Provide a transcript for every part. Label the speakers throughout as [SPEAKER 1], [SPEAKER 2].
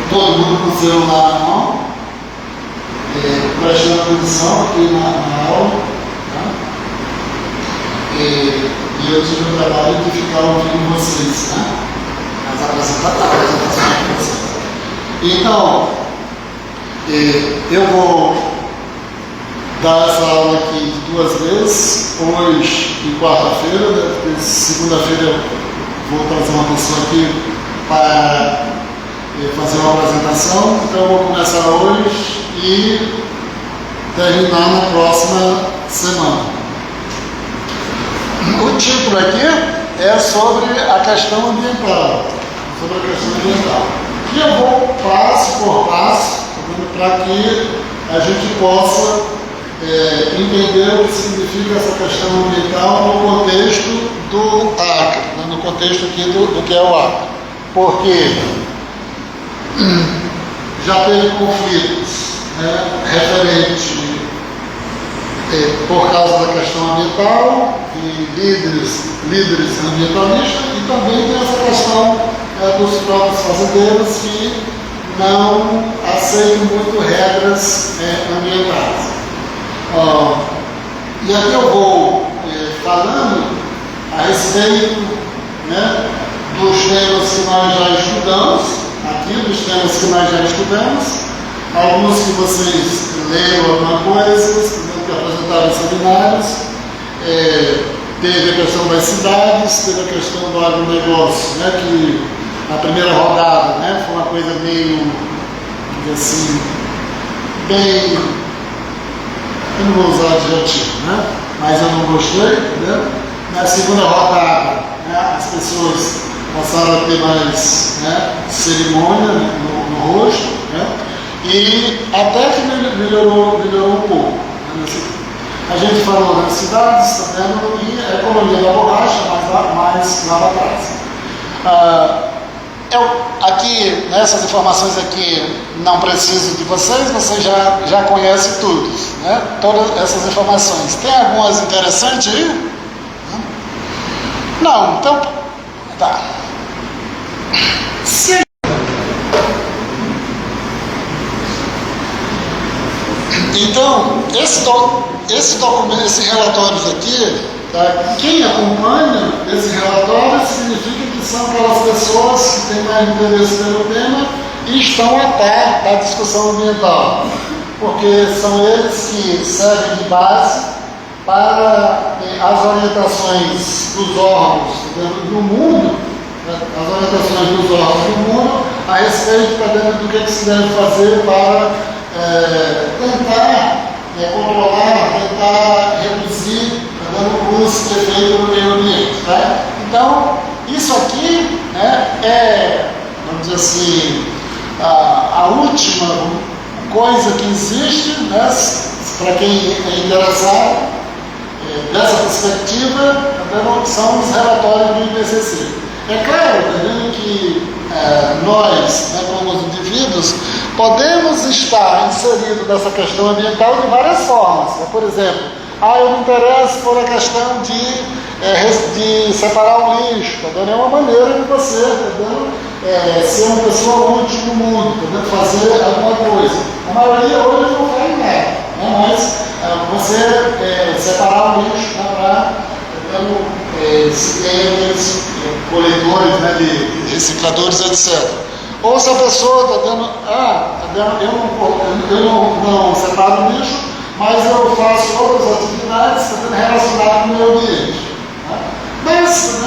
[SPEAKER 1] todo mundo com o celular na mão, prestando atenção aqui na aula, tá? E eu tive o trabalho de ficar ouvindo vocês, né? As apresentações de vocês. Então, eu vou dar essa aula aqui de 2 vezes, hoje e quarta-feira, né? Porque segunda-feira eu vou trazer uma pessoa aqui para fazer uma apresentação, então eu vou começar hoje e terminar na próxima semana. O título aqui é sobre a questão ambiental. E eu vou passo por passo, para que a gente possa entender o que significa essa questão ambiental no contexto do Acre, né? No contexto aqui do que é o Acre. Porque já teve conflitos, né, referente por causa da questão ambiental e líderes ambientalistas, e também tem essa questão dos próprios fazendeiros que não aceitam muito regras ambientais. E aqui eu vou falando a respeito, né, dos temas que nós já estudamos, alguns que vocês leram alguma coisa, que apresentaram seminários, teve a questão das cidades, teve a questão do agronegócio, né, que a primeira rodada, né, foi uma coisa meio assim, bem, eu não vou usar adjetivo, né, mas eu não gostei, né? Na segunda rodada, né, as pessoas passaram a ter mais, né, cerimônia, né, no rosto, né, e até que melhorou um pouco. A gente falou nas cidades, tá vendo? E a economia da borracha, mais lá atrás. Aqui, nessas informações aqui, não preciso de vocês já conhecem tudo, né? Todas essas informações. Tem algumas interessantes aí? Não, então, tá. Sim. Então, esses relatórios aqui, tá? Quem acompanha esses relatórios significa que são aquelas pessoas que têm mais interesse pelo tema e estão a par da discussão ambiental, porque são eles que servem de base para as orientações dos órgãos do mundo, né? As orientações dos órgãos do mundo a respeito do que se deve fazer para tentar controlar, tentar reduzir os efeitos no meio ambiente. Tá? Então, isso aqui, né, vamos dizer assim, a última coisa que existe, né, para quem é interessado, dessa perspectiva, são os relatórios do IPCC. É claro também que nós, né, como indivíduos, podemos estar inseridos nessa questão ambiental de várias formas. Por exemplo, eu me interesso por a questão de separar o lixo. É uma maneira de você ser uma pessoa útil no mundo, fazer alguma coisa. A maioria hoje não faz nada, né? Mas você separar o lixo, né, para se tem aqueles coletores, né, de recicladores, etc. Ou se a pessoa está dando, eu não separo o lixo, mas eu faço outras atividades relacionadas com o meio ambiente. Né? Mas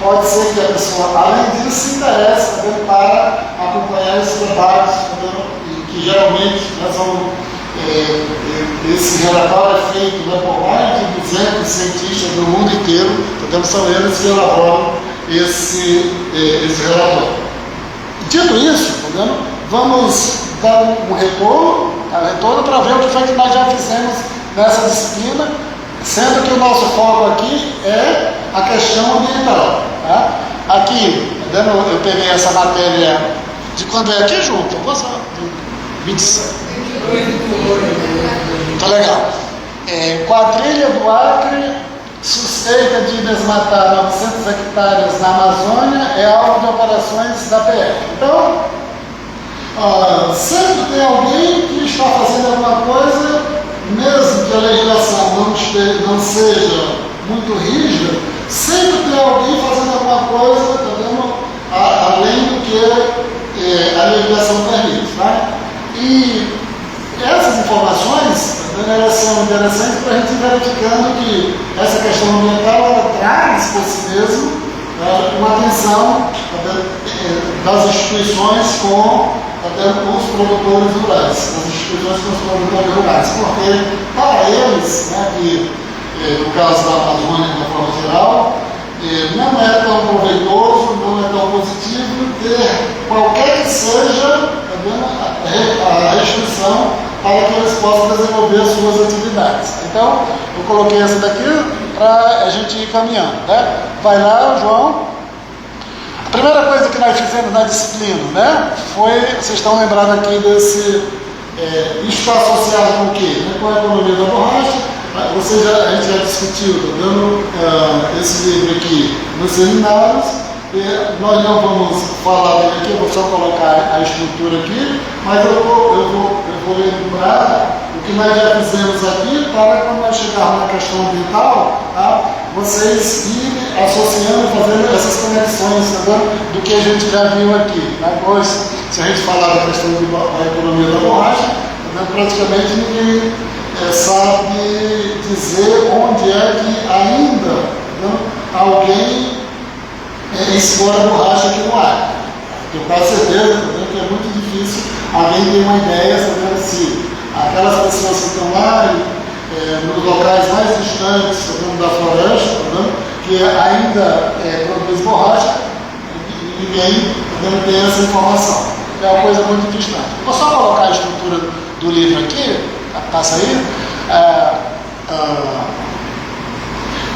[SPEAKER 1] pode ser que a pessoa, além disso, se interesse também para acompanhar esses debates, que geralmente esse relatório é feito, né, por mais de 200 cientistas do mundo inteiro, são eles que elaboram esse relatório. Dito isso, vamos dar um retorno para ver o que foi que nós já fizemos nessa disciplina, sendo que o nosso foco aqui é a questão ambiental. Tá? Aqui, eu peguei essa matéria de quando é aqui, João? 27. Tá legal. Quadrilha do Acre, suspeita de desmatar 900 hectares na Amazônia é alvo de operações da PF. Então, sempre tem alguém que está fazendo alguma coisa, mesmo que a legislação não seja muito rígida, sempre tem alguém fazendo alguma coisa, tá vendo? Além do que a legislação permite. Tá? E essas informações, elas são interessantes para a gente ir verificando que essa questão ambiental ela traz por si mesmo uma atenção das instituições com os produtores rurais, das instituições com os produtores rurais, porque para eles, né, que no caso da Amazônia de uma forma geral, não é tão proveitoso, não é tão positivo ter qualquer que seja a restrição para que eles possam desenvolver as suas atividades. Então, eu coloquei essa daqui para a gente ir caminhando. Né? Vai lá, João. A primeira coisa que nós fizemos na disciplina, né, foi, vocês estão lembrados aqui desse, isso está associado com o quê? Com a economia da borracha. A gente já discutiu, tá dando esse livro aqui nos seminários. Nós não vamos falar dele aqui, eu vou só colocar a estrutura aqui, mas eu vou lembrar o que nós já fizemos aqui para quando nós chegarmos na questão ambiental, tá? Vocês irem associando, fazendo essas conexões, tá, do que a gente já viu aqui. Depois, se a gente falar da questão da economia da borracha, tá, praticamente ninguém sabe dizer onde é que ainda, tá, alguém explora a borracha aqui no ar. Eu tenho certeza que é muito difícil alguém ter uma ideia, sabendo se aquelas pessoas que estão lá nos locais mais distantes da floresta, que ainda produz borracha, ninguém tem essa informação. É uma coisa muito distante. Vou só colocar a estrutura do livro aqui, passa aí.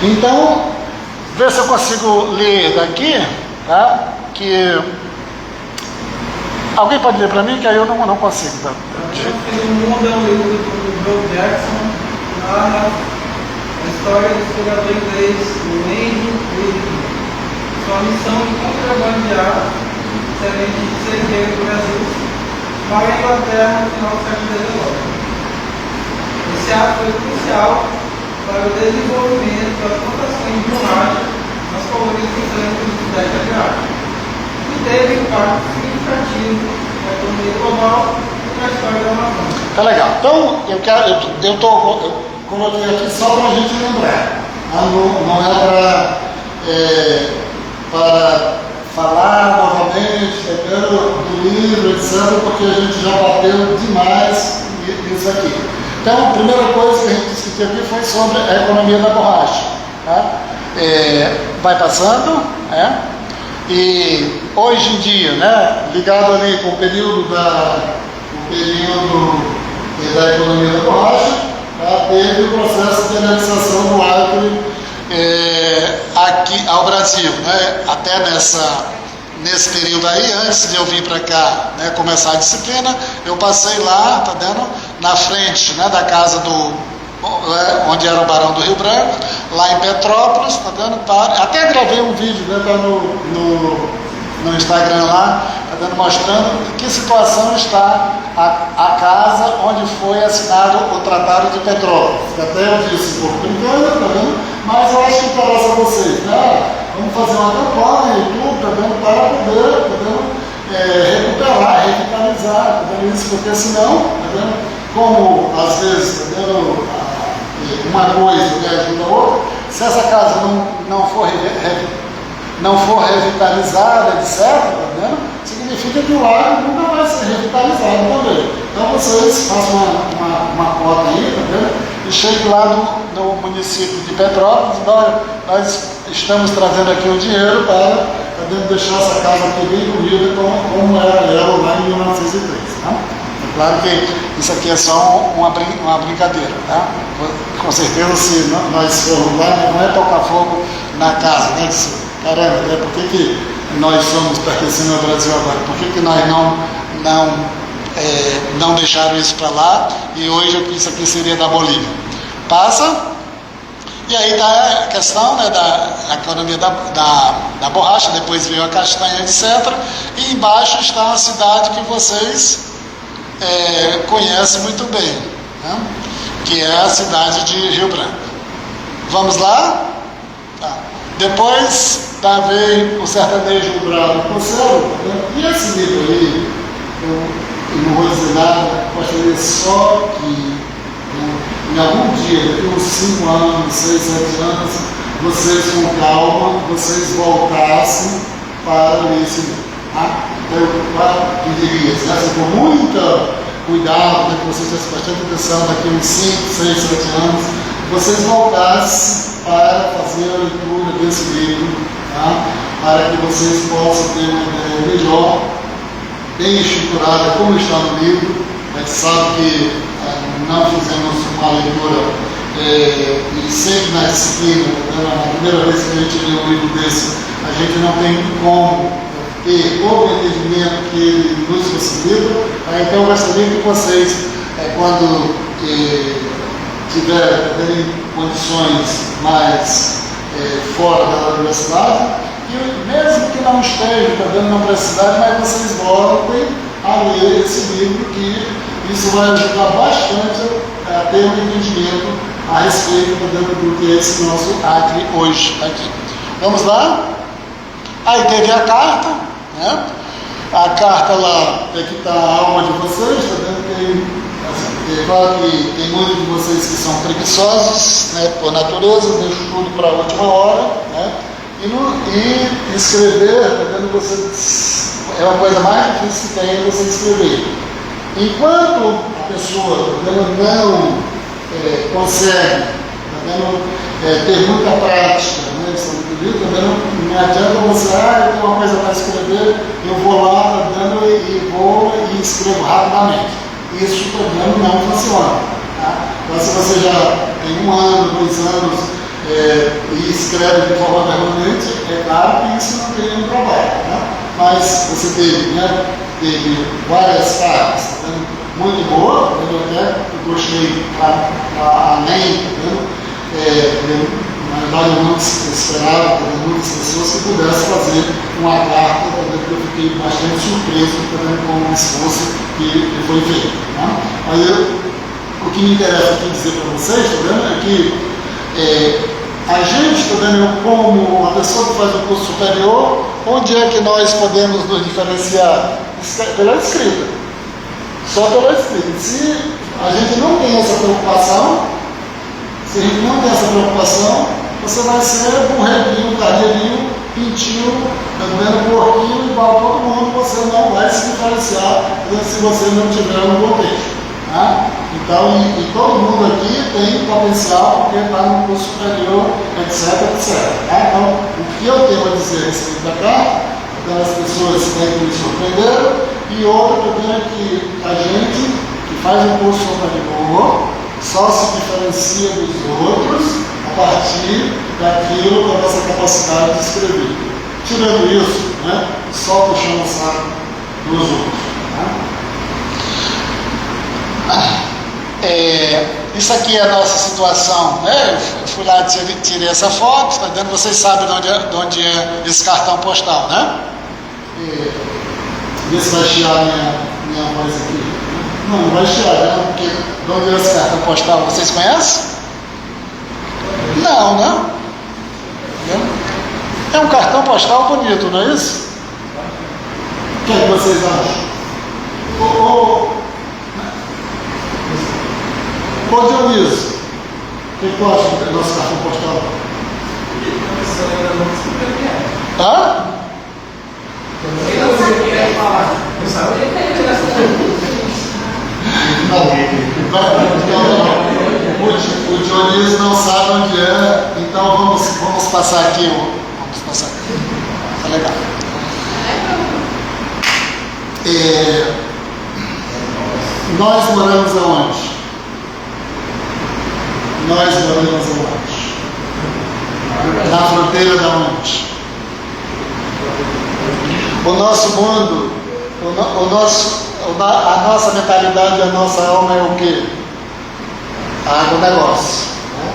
[SPEAKER 1] Então, ver se eu consigo ler daqui, tá? Que alguém pode ler para mim, que aí eu não consigo. Tá?
[SPEAKER 2] O mundo é um livro do Joe Jackson, narra a história do explorador inglês Wayne Wilson. Sua missão de contrabandear semente de cerveja do Brasil para a Inglaterra no final do século XIX. Esse ato foi crucial para o desenvolvimento das plantações de borracha nas colônias britânicas do Sudeste Asiático, e teve impacto significativo na economia global e na história da Amazônia.
[SPEAKER 1] Tá legal. Então, eu coloquei aqui só para a gente lembrar. Não é para falar novamente do livro, etc., porque a gente já bateu demais nisso aqui. Então, a primeira coisa que a gente discutiu aqui foi sobre a economia da borracha. Tá? Vai passando, né? E hoje em dia, né, ligado ali com o período da economia da borracha, tá? Teve o processo de anexação do Acre aqui ao Brasil, né? Até nesse período aí, antes de eu vir para cá, né, começar a disciplina, eu passei lá, tá vendo, na frente, né, da casa onde era o Barão do Rio Branco, lá em Petrópolis, tá vendo? Até gravei um vídeo, né, tá no Instagram lá, tá vendo, mostrando em que situação está a casa onde foi assinado o Tratado de Petrópolis. Até eu disse um pouco brincando, tá vendo? Mas eu acho que interessa a vocês, né? Vamos fazer uma campanha e tudo, tá vendo? Para poder, tá vendo? Recuperar, revitalizar, tá vendo isso? Porque senão, tá vendo? Como às vezes, tá vendo? Uma coisa ajuda a outra, se essa casa não for revitalizada, etc., tá vendo? Significa que o lago nunca vai ser revitalizado também. Então vocês façam uma cota aí, tá vendo? E cheguem lá no município de Petrópolis, nós estamos trazendo aqui o dinheiro para, tá vendo, deixar essa casa aqui bem bonita como era lá em 1903. Tá? É claro que isso aqui é só uma brincadeira, tá? Com certeza, se nós formos lá, não é tocar fogo na casa, né? Caramba, né? Por que nós somos pertencendo ao Brasil agora? Por que nós não deixaram isso para lá e hoje isso aqui seria da Bolívia? Passa. E aí está a questão, né, da economia da borracha, depois veio a castanha, etc. E embaixo está a cidade que vocês conhecem muito bem, né, que é a cidade de Rio Branco. Vamos lá? Tá. Depois veio o sertanejo bravo com céu, né? E esse livro aí, eu não vou dizer nada, gostaria só que em algum dia, daqui uns 5 anos, 6, 7 anos, vocês com calma, vocês voltassem para ler esse livro. Tá? Então, eu pediria, né, com muito cuidado, né, que vocês prestem bastante atenção, daqui uns 5, 6, 7 anos, vocês voltassem para fazer a leitura desse livro, tá? Para que vocês possam ter uma ideia melhor, bem estruturada, como está no livro. A gente sabe que não fizemos uma leitura e sempre na disciplina, na primeira vez que a gente lê um livro desse, a gente não tem como ter todo o entendimento que ele nos possibilita. Então eu gostaria que vocês, quando tiverem condições mais fora da universidade, e mesmo que não estejam dando na universidade, mas vocês voltem a ler esse livro, que isso vai ajudar bastante a ter um entendimento a respeito do que é esse nosso Acre hoje aqui. Vamos lá? Aí teve a carta, né? A carta lá é que está a alma de vocês, está vendo que claro que tem muitos de vocês que são preguiçosos, né, por natureza, deixam tudo para a última hora, né? E escrever, está vendo, vocês, é uma coisa mais difícil que tem você escrever. Enquanto a pessoa não consegue ter muita prática, né, não adianta você, eu tenho uma coisa para escrever, eu vou lá e vou e escrevo rapidamente. Isso não funciona. Tá? Então, se você já tem 1 ano, 2 anos e escreve de forma permanente, é claro que isso não tem nenhum trabalho. Tá? Mas você teve várias partes, tá? Muito boa, eu até gostei além, na verdade eu não esperava, muitas pessoas que pudessem fazer uma carta, porque eu fiquei bastante surpreso com o esforço que foi feito. Tá? Mas o que me interessa aqui dizer para vocês, é que a gente, como uma pessoa que faz um curso superior, onde é que nós podemos nos diferenciar? Pela escrita. Só pela escrita. Se a gente não tem essa preocupação, você vai ser borreguinho, carneirinho, pintinho, porquinho, igual a todo mundo, você não vai se diferenciar se você não tiver um contexto. Tá? Então, e todo mundo aqui tem potencial porque está no curso superior, etc. Tá? Então, o que eu tenho a dizer a respeito da carta, aquelas pessoas que me surpreenderam, e outra também é que a gente que faz um curso superior só se diferencia dos outros a partir daquilo da nossa capacidade de escrever. Tirando isso, né, só puxando o saco dos outros. Isso aqui é a nossa situação, né? Eu fui lá e tirei essa foto, tá vendo? Vocês sabem de onde é esse cartão postal, né? Vê se vai chiar minha voz aqui. Não vai chiar, né? Porque de onde é esse cartão postal? Vocês conhecem? Não, né? É um cartão postal bonito, não é isso? O que é que vocês acham? Ô Dionísio, o que tu acha do nosso cartão postal? Hã? O Dionísio não sabe onde é, então vamos passar aqui. Vamos passar aqui. Tá legal. Nós moramos aonde? Nós moramos aonde? Na fronteira da onde? O nosso mundo, a nossa mentalidade, a nossa alma é o quê? Agronegócio. Né?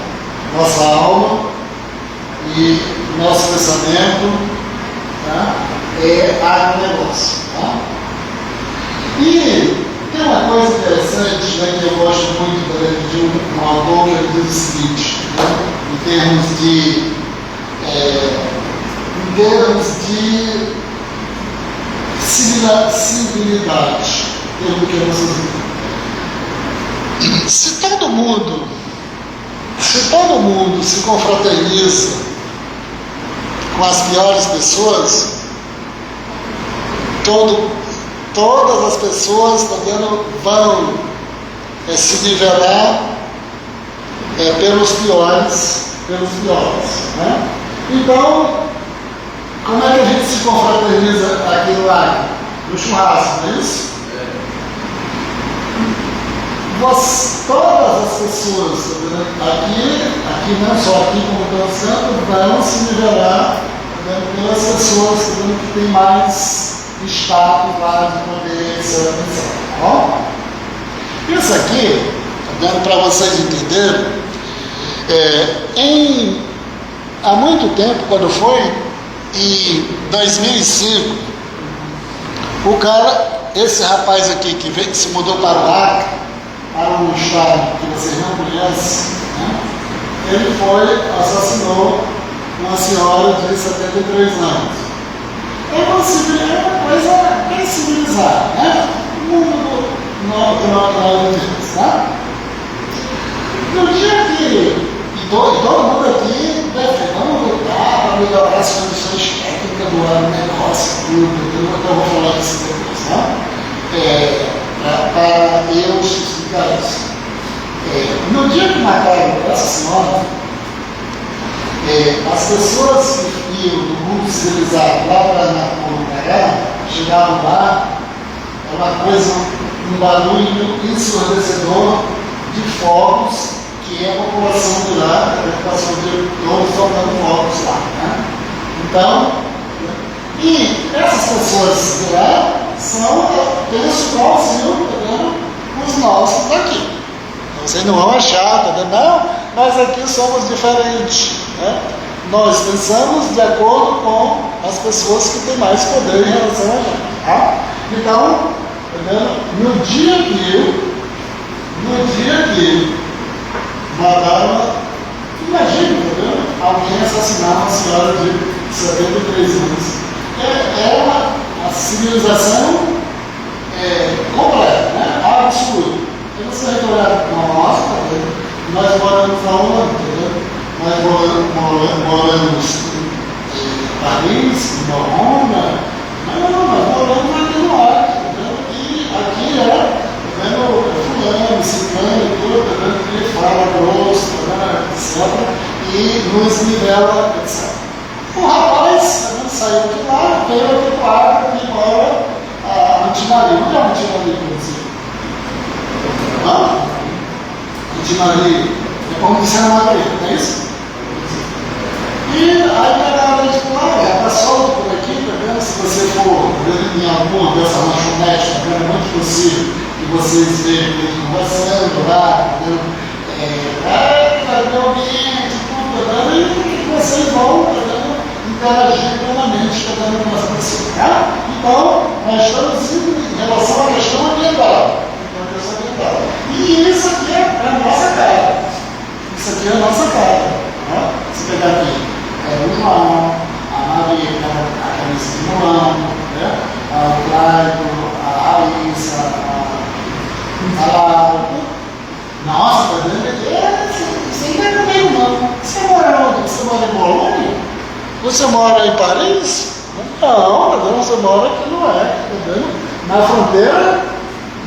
[SPEAKER 1] nossa alma e nosso pensamento, tá? É agronegócio. Tá? E tem uma coisa interessante, né, que eu gosto muito de um autor que diz o seguinte, né, em termos de civilidade, termo que vocês viram. Se todo mundo se confraterniza com as piores pessoas, todas as pessoas vão se nivelar pelos piores, né? Então, como é que a gente se confraterniza aqui lá? No churrasco, não é isso? Todas as pessoas aqui não só aqui como todo santo, vão se nivelar pelas pessoas que têm mais status lá de poder, etc. Tá bom? Isso aqui, dando para vocês entenderem, há muito tempo, quando foi, em 2005, esse rapaz aqui que se mudou para o Acre, para um estado que vocês não conhecem, né? Ele assassinou uma senhora de 73 anos. É uma coisa bem civilizada, né? O mundo do nós vivemos, tá? No dia que todo mundo aqui vamos lutar para melhorar as condições técnicas do negócio, tudo, eu vou falar disso depois, tá? Para eu explicar isso. No dia que mataram essa senhora, as pessoas que iam do mundo civilizado lá para o Pará, chegavam lá, é uma coisa, um barulho ensurdecedor de fogos, que é a população de lá, a população de todos soltando fogos lá. Né? Então, e essas pessoas de lá são, penso, igualzinho, os nossos daqui. Vocês não vão achar, tá vendo? Não, nós aqui somos diferentes. Né? Nós pensamos de acordo com as pessoas que têm mais poder em relação a gente. Tá? Então, tá vendo? No dia que mataram, imagina, tá vendo? Alguém assassinar uma senhora de 73 anos. A civilização completa, né? Absurdo. E você vai olhar para nós, tá vendo? Nós moramos na Holanda, nós moramos em Paris, em Roma. Não, nós moramos aqui no Acre, tá vendo? E aqui tá vendo? Fulano, ciclano, tudo, tá vendo? Que ele fala grosso, tá vendo? Etc. E nos nivela, etc. O rapaz, tá vendo? Saiu de lá, veio aqui para o Acre, e mora a Antimaria. Onde é a Antimaria, por exemplo? Antimaria, é como dizer na Maria, não é isso? E aí a hora de lá, está solto por aqui, tá vendo? Se você for em alguma dessas lanchonetes, tá vendo? É muito possível que vocês vejam eles conversando lá, tá vendo? Vai ter ambiente, tudo, tá vendo? E vocês vão, tá vendo? Interagir plenamente, tá vendo? Com as pessoas, tá? Então, nós estamos em relação à questão ambiental. E isso aqui é a nossa cara. Isso aqui é a nossa cara. Né? Se pegar aqui, o João, a Maria, a Carissa de Milano, né? O Claudio, a Raíssa, a Laura. Nossa, tá vendo? Isso aí não é meio não. Você mora onde? Você mora em Bolônia? Você mora em Paris? Não, tá vendo? Você mora aqui no Acre, tá vendo? Na fronteira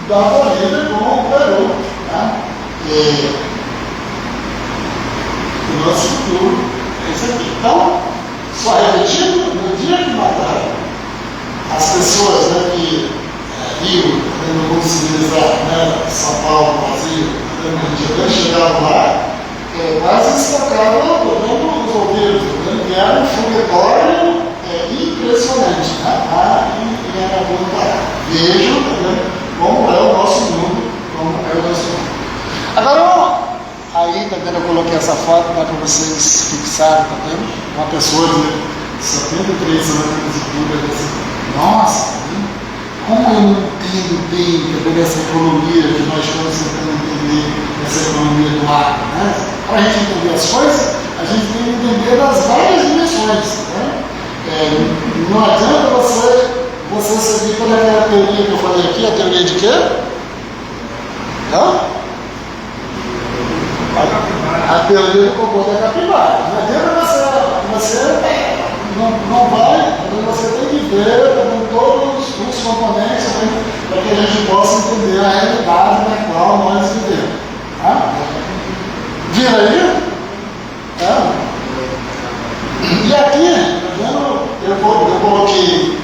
[SPEAKER 1] da Bolívia com o Peru. Tá? O nosso futuro é isso aqui. Então, só repetindo, no dia que mataram as pessoas, né, que Rio, no mundo civilizado, né, São Paulo, Brasil, no chegaram lá, quase espancaram os ouvidos, que era um foguetório impressionante. Né? Em Aragua. Vejam, como é o nosso mundo, Agora, aí, tá vendo, eu coloquei essa foto dá para vocês fixarem, tá vendo? Uma pessoa de 73 anos de tudo, assim, nossa, né? Como eu não entendo bem essa economia que nós estamos tentando entender, essa economia do ar, né? Para a gente entender as coisas, a gente tem que entender das várias dimensões, né? Não adianta você seguir por aquela teoria que eu falei aqui, a teoria de quê? Não? A teoria do cocô da capivara. Não adianta você não vai, você tem que ver todos os componentes para que a gente possa entender a realidade na qual nós vivemos. Tá? Vira aí? Tá? E aqui, eu coloquei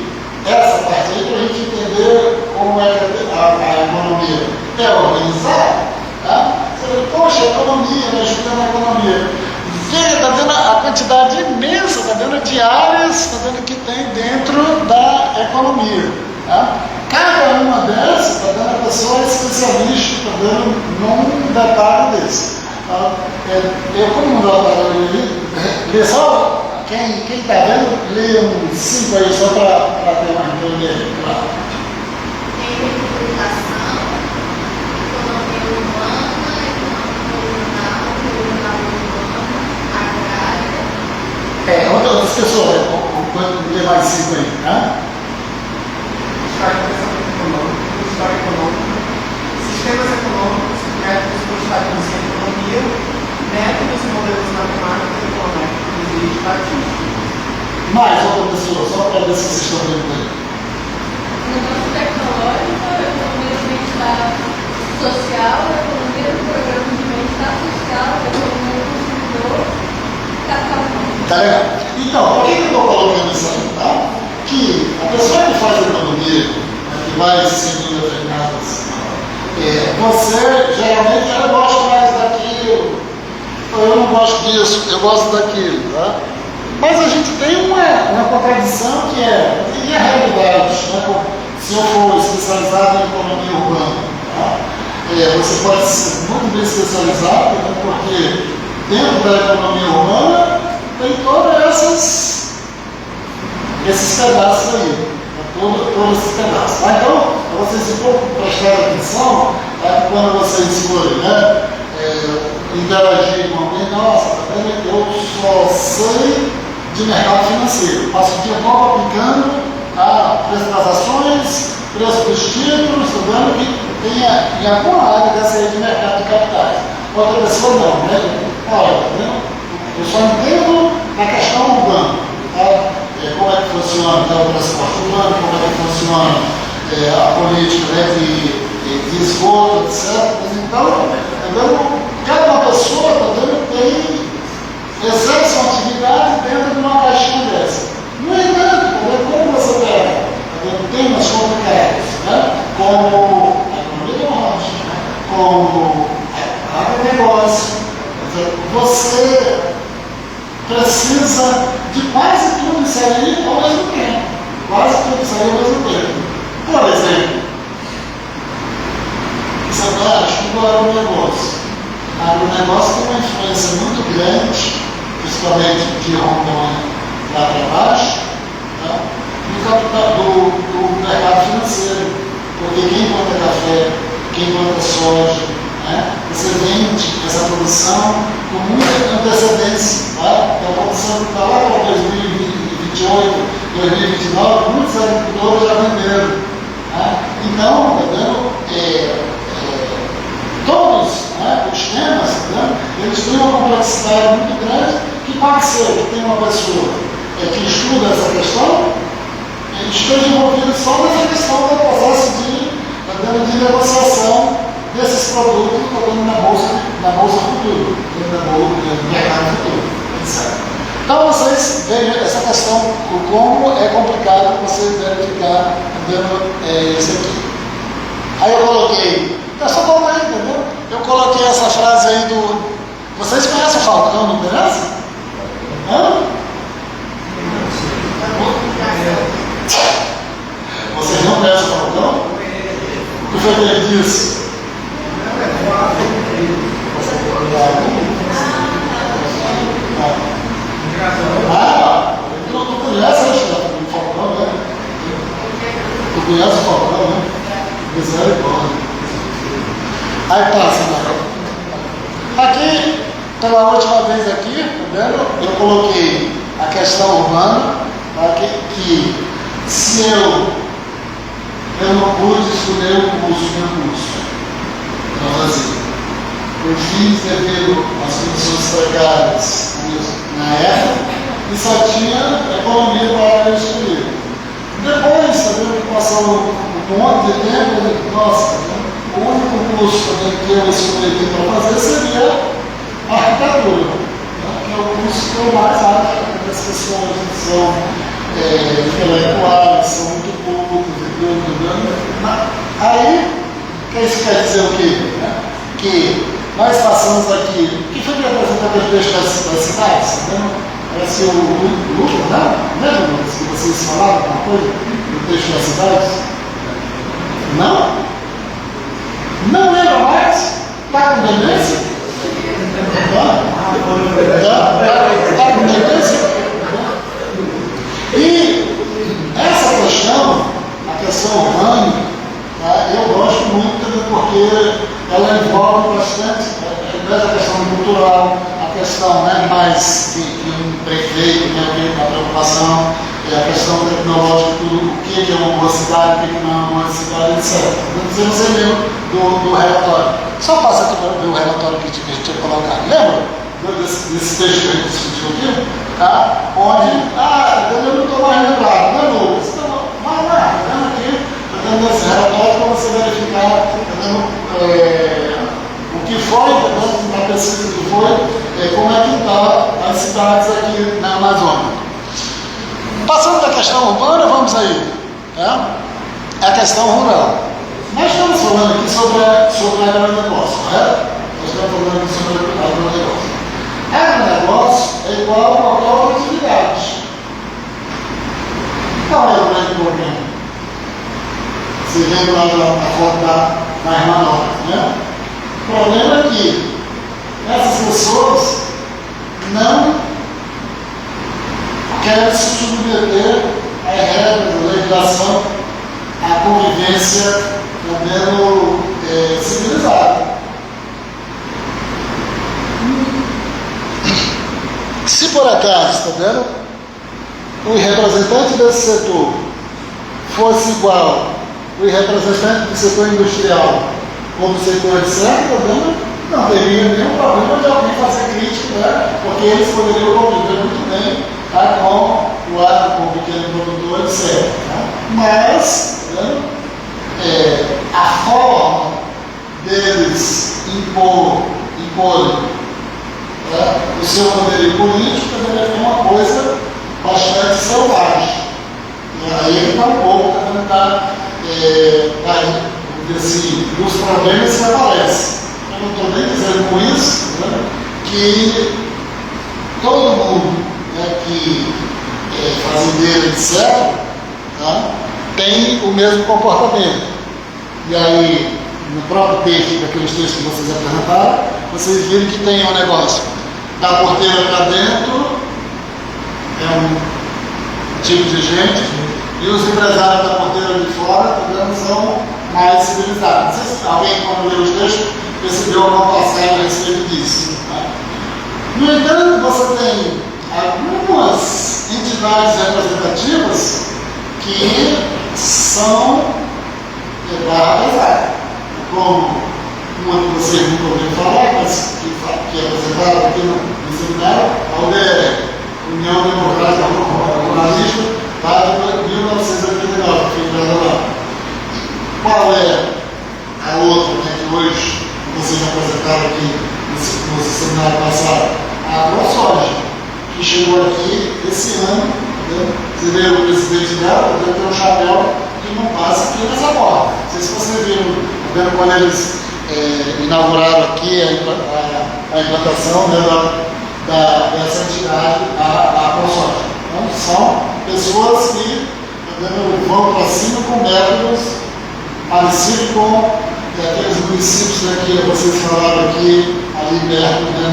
[SPEAKER 1] essa parte aí para a gente entender como é a economia é organizada. Tá? Poxa, a economia, nós estudamos a economia. Veja, está vendo a quantidade imensa, está vendo de áreas, está vendo que tem dentro da economia. Tá? Cada uma dessas está dando a pessoa especialista, está dando num detalhe desse. Eu, como não dá para ler só, quem está vendo, lê uns 5 aí só para ter uma ideia. Claro.
[SPEAKER 3] Tem educação, economia urbana,
[SPEAKER 1] Outras pessoas, lê mais 5 aí, tá?
[SPEAKER 4] História econômica, sistemas econômicos, métodos de estatística e economia, métodos e modelos matemáticos, econômicos e estatísticos.
[SPEAKER 1] Mais outra pessoa, só para ver se vocês estão vendo aí.
[SPEAKER 3] negócio tecnológico, economia do bem-estar social, economia do programa de bem-estar social, economia do consumidor, capital humano.
[SPEAKER 1] Tá legal? Então, por que eu estou colocando isso aí? Tá? Que a pessoa que faz economia, que vai seguindo determinadas, você geralmente ela gosta mais daquilo, eu não gosto disso, eu gosto daquilo, tá? Mas a gente tem uma contradição que e a realidade, né? Se eu for especializado em economia urbana, tá? Você pode ser muito bem especializado, né? Porque dentro da economia urbana tem todos esses pedaços aí, todos esses pedaços. Então, para vocês um pouco prestarem atenção, quando vocês forem, né, interagir com alguém, nossa, tá vendo? Eu só sei de mercado financeiro, passo o dia todo aplicando a preço das ações, preço dos títulos, estudando que tenha em alguma área dessa aí de mercado de capitais. Outra pessoa não, né? Olha, eu só entendo na questão urbana, tá? Como é que funciona, tá, o transporte urbano, como é que funciona a política, né, de esgoto, etc. Então, cada pessoa exerce uma atividade dentro de uma caixinha dessa. No entanto, como você pega temas complicados, né, como a economia do norte, como agronegócio, você precisa de quase tudo isso aí ao mesmo tempo. Quase tudo isso aí ao mesmo tempo. Por exemplo, você vai estudar agronegócio. O agronegócio tem uma influência muito grande, principalmente de Rondônia lá para baixo, tá? do mercado financeiro. Porque quem planta café, quem planta soja, né? Você vende essa produção com muita antecedência. Tá? Então, a produção está lá para 2028, 2029, muitos agricultores já venderam. Tá? Então, todos, né, os temas, né, eles têm uma complexidade muito grande que pode ser que tem uma pessoa que estuda essa questão e esteja envolvido só nessa questão do processo de negociação desses produtos na bolsa futuro, no mercado futuro, etc. Então vocês vejam essa questão, como é complicado você verificar vendo isso aqui. Aí eu coloquei, é só como aí, entendeu? Eu coloquei essa frase aí do. Vocês conhecem o Falcão, não conhecem? Hã? Vocês não conhecem o Falcão? O que foi que ele disse? conhece o Falcão, né? Misericórdia. Aí passa, né? Aqui, pela última vez aqui, tá vendo? Eu coloquei a questão urbana, tá? que se eu não pude escolher o curso, meu curso, para fazer. Eu fiz devido às condições precárias na época e só tinha economia para eu escolher. Depois, sabendo que passou um monte de tempo, eu digo, nossa, o único curso que eu escolhi para fazer seria a arquitetura, que é o curso que eu mais acho que as pessoas que são intelectuais, são muito cultas e tudo. Aí, isso quer dizer o quê? Que nós passamos aqui, que foi que apresentou o texto das cidades, parece o Lucas, né? Lembra, Lucas, que vocês falaram alguma coisa do texto das cidades? Não? Não lembra mais? Está com demência? Está com demência? E essa questão, a questão urbana, tá? Eu gosto muito porque ela envolve bastante a questão cultural, a questão mais que um prefeito tem a preocupação, a questão tecnológica, tudo, o que é uma boa cidade, o que não é uma boa cidade, etc. Você não sei mesmo do relatório. Só passa aqui para ver o relatório que a gente tinha colocado. Lembra desse texto que a gente discutiu aqui? Tá? Onde, eu não estou mais lembrado, né, Lucas? Então, vai lá, tá vendo aqui? Está dando esse relatório para você verificar, o que foi, na pesquisa que foi, como é que está as cidades aqui na Amazônia. Passando da questão urbana, vamos aí. Tá? A questão rural. Nós estamos falando aqui sobre agronegócio, correto? Nós estamos falando aqui sobre agronegócio. Agronegócio é igual a qualquer outra atividade. Qual é o grande problema? Você vê lá na foto da irmã Nora, né? O problema é que essas pessoas não querem se submeter a regras, a legislação, a convivência modelo civilizada. Se por acaso, está vendo? O representante desse setor fosse igual o representante do setor industrial como setor de certo, não teria nenhum problema de alguém fazer crítica, né? Porque eles poderiam conviver muito bem, tá, com o agro, com o pequeno produtor, etc. Tá? Mas a forma deles imporem o seu poderio político também é uma coisa bastante selvagem. E aí ele está um pouco, também assim, dos problemas que aparecem. Eu não estou nem dizendo com isso, né, que todo mundo, né, que é fazendeiro, etc., tá, tem o mesmo comportamento. E aí, no próprio texto, daqueles textos que vocês apresentaram, vocês viram que tem um negócio da porteira para dentro, é um tipo de gente, e os empresários da porteira de fora, são mais civilizados. Não sei se alguém, quando leu os textos, percebeu alguma passagem a respeito disso. Tá? No entanto, você tem algumas entidades representativas que são pesada, como uma que vocês nunca ouviram falar, mas que é apresentada aqui no seminário, a UDR, União Democrática Ruralista, lá de 1989, que foi criada lá. Qual é a outra, né, que hoje vocês apresentaram aqui no seminário passado? A AgroSoja, que chegou aqui esse ano, né? Você vê o presidente dela, deve ter um chapéu que não passa aqui nessa porta. Não sei se vocês viram, quando eles inauguraram aqui a implantação, né, dessa entidade, a AgroSoja. Então, são pessoas que vão para cima com métodos parecidos com aqueles municípios, né, que vocês falaram aqui, ali perto, né,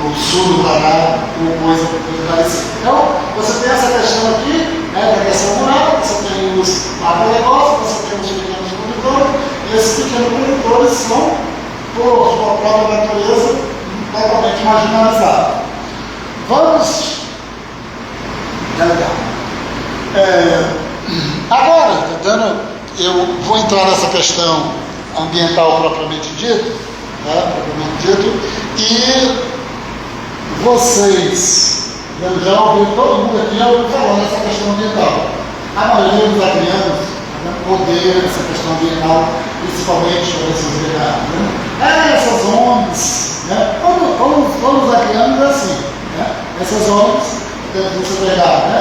[SPEAKER 1] no sul do Pará, ou coisa parecida. Então, você tem essa questão aqui, né, da questão moral, você tem os agronegócios, você tem os pequenos produtores, e esses pequenos produtores são, por sua própria natureza, totalmente marginalizados. Vamos. É legal. Agora, eu vou entrar nessa questão ambiental propriamente dito, tá? E vocês, eu já ouvi todo mundo aqui falando dessa questão ambiental. A maioria dos acrianos odeia essa questão ambiental, principalmente para esses veganos. Essas ONGs, né? Todos os acrianos é assim, né? Essas ONGs devem ser veganas, né?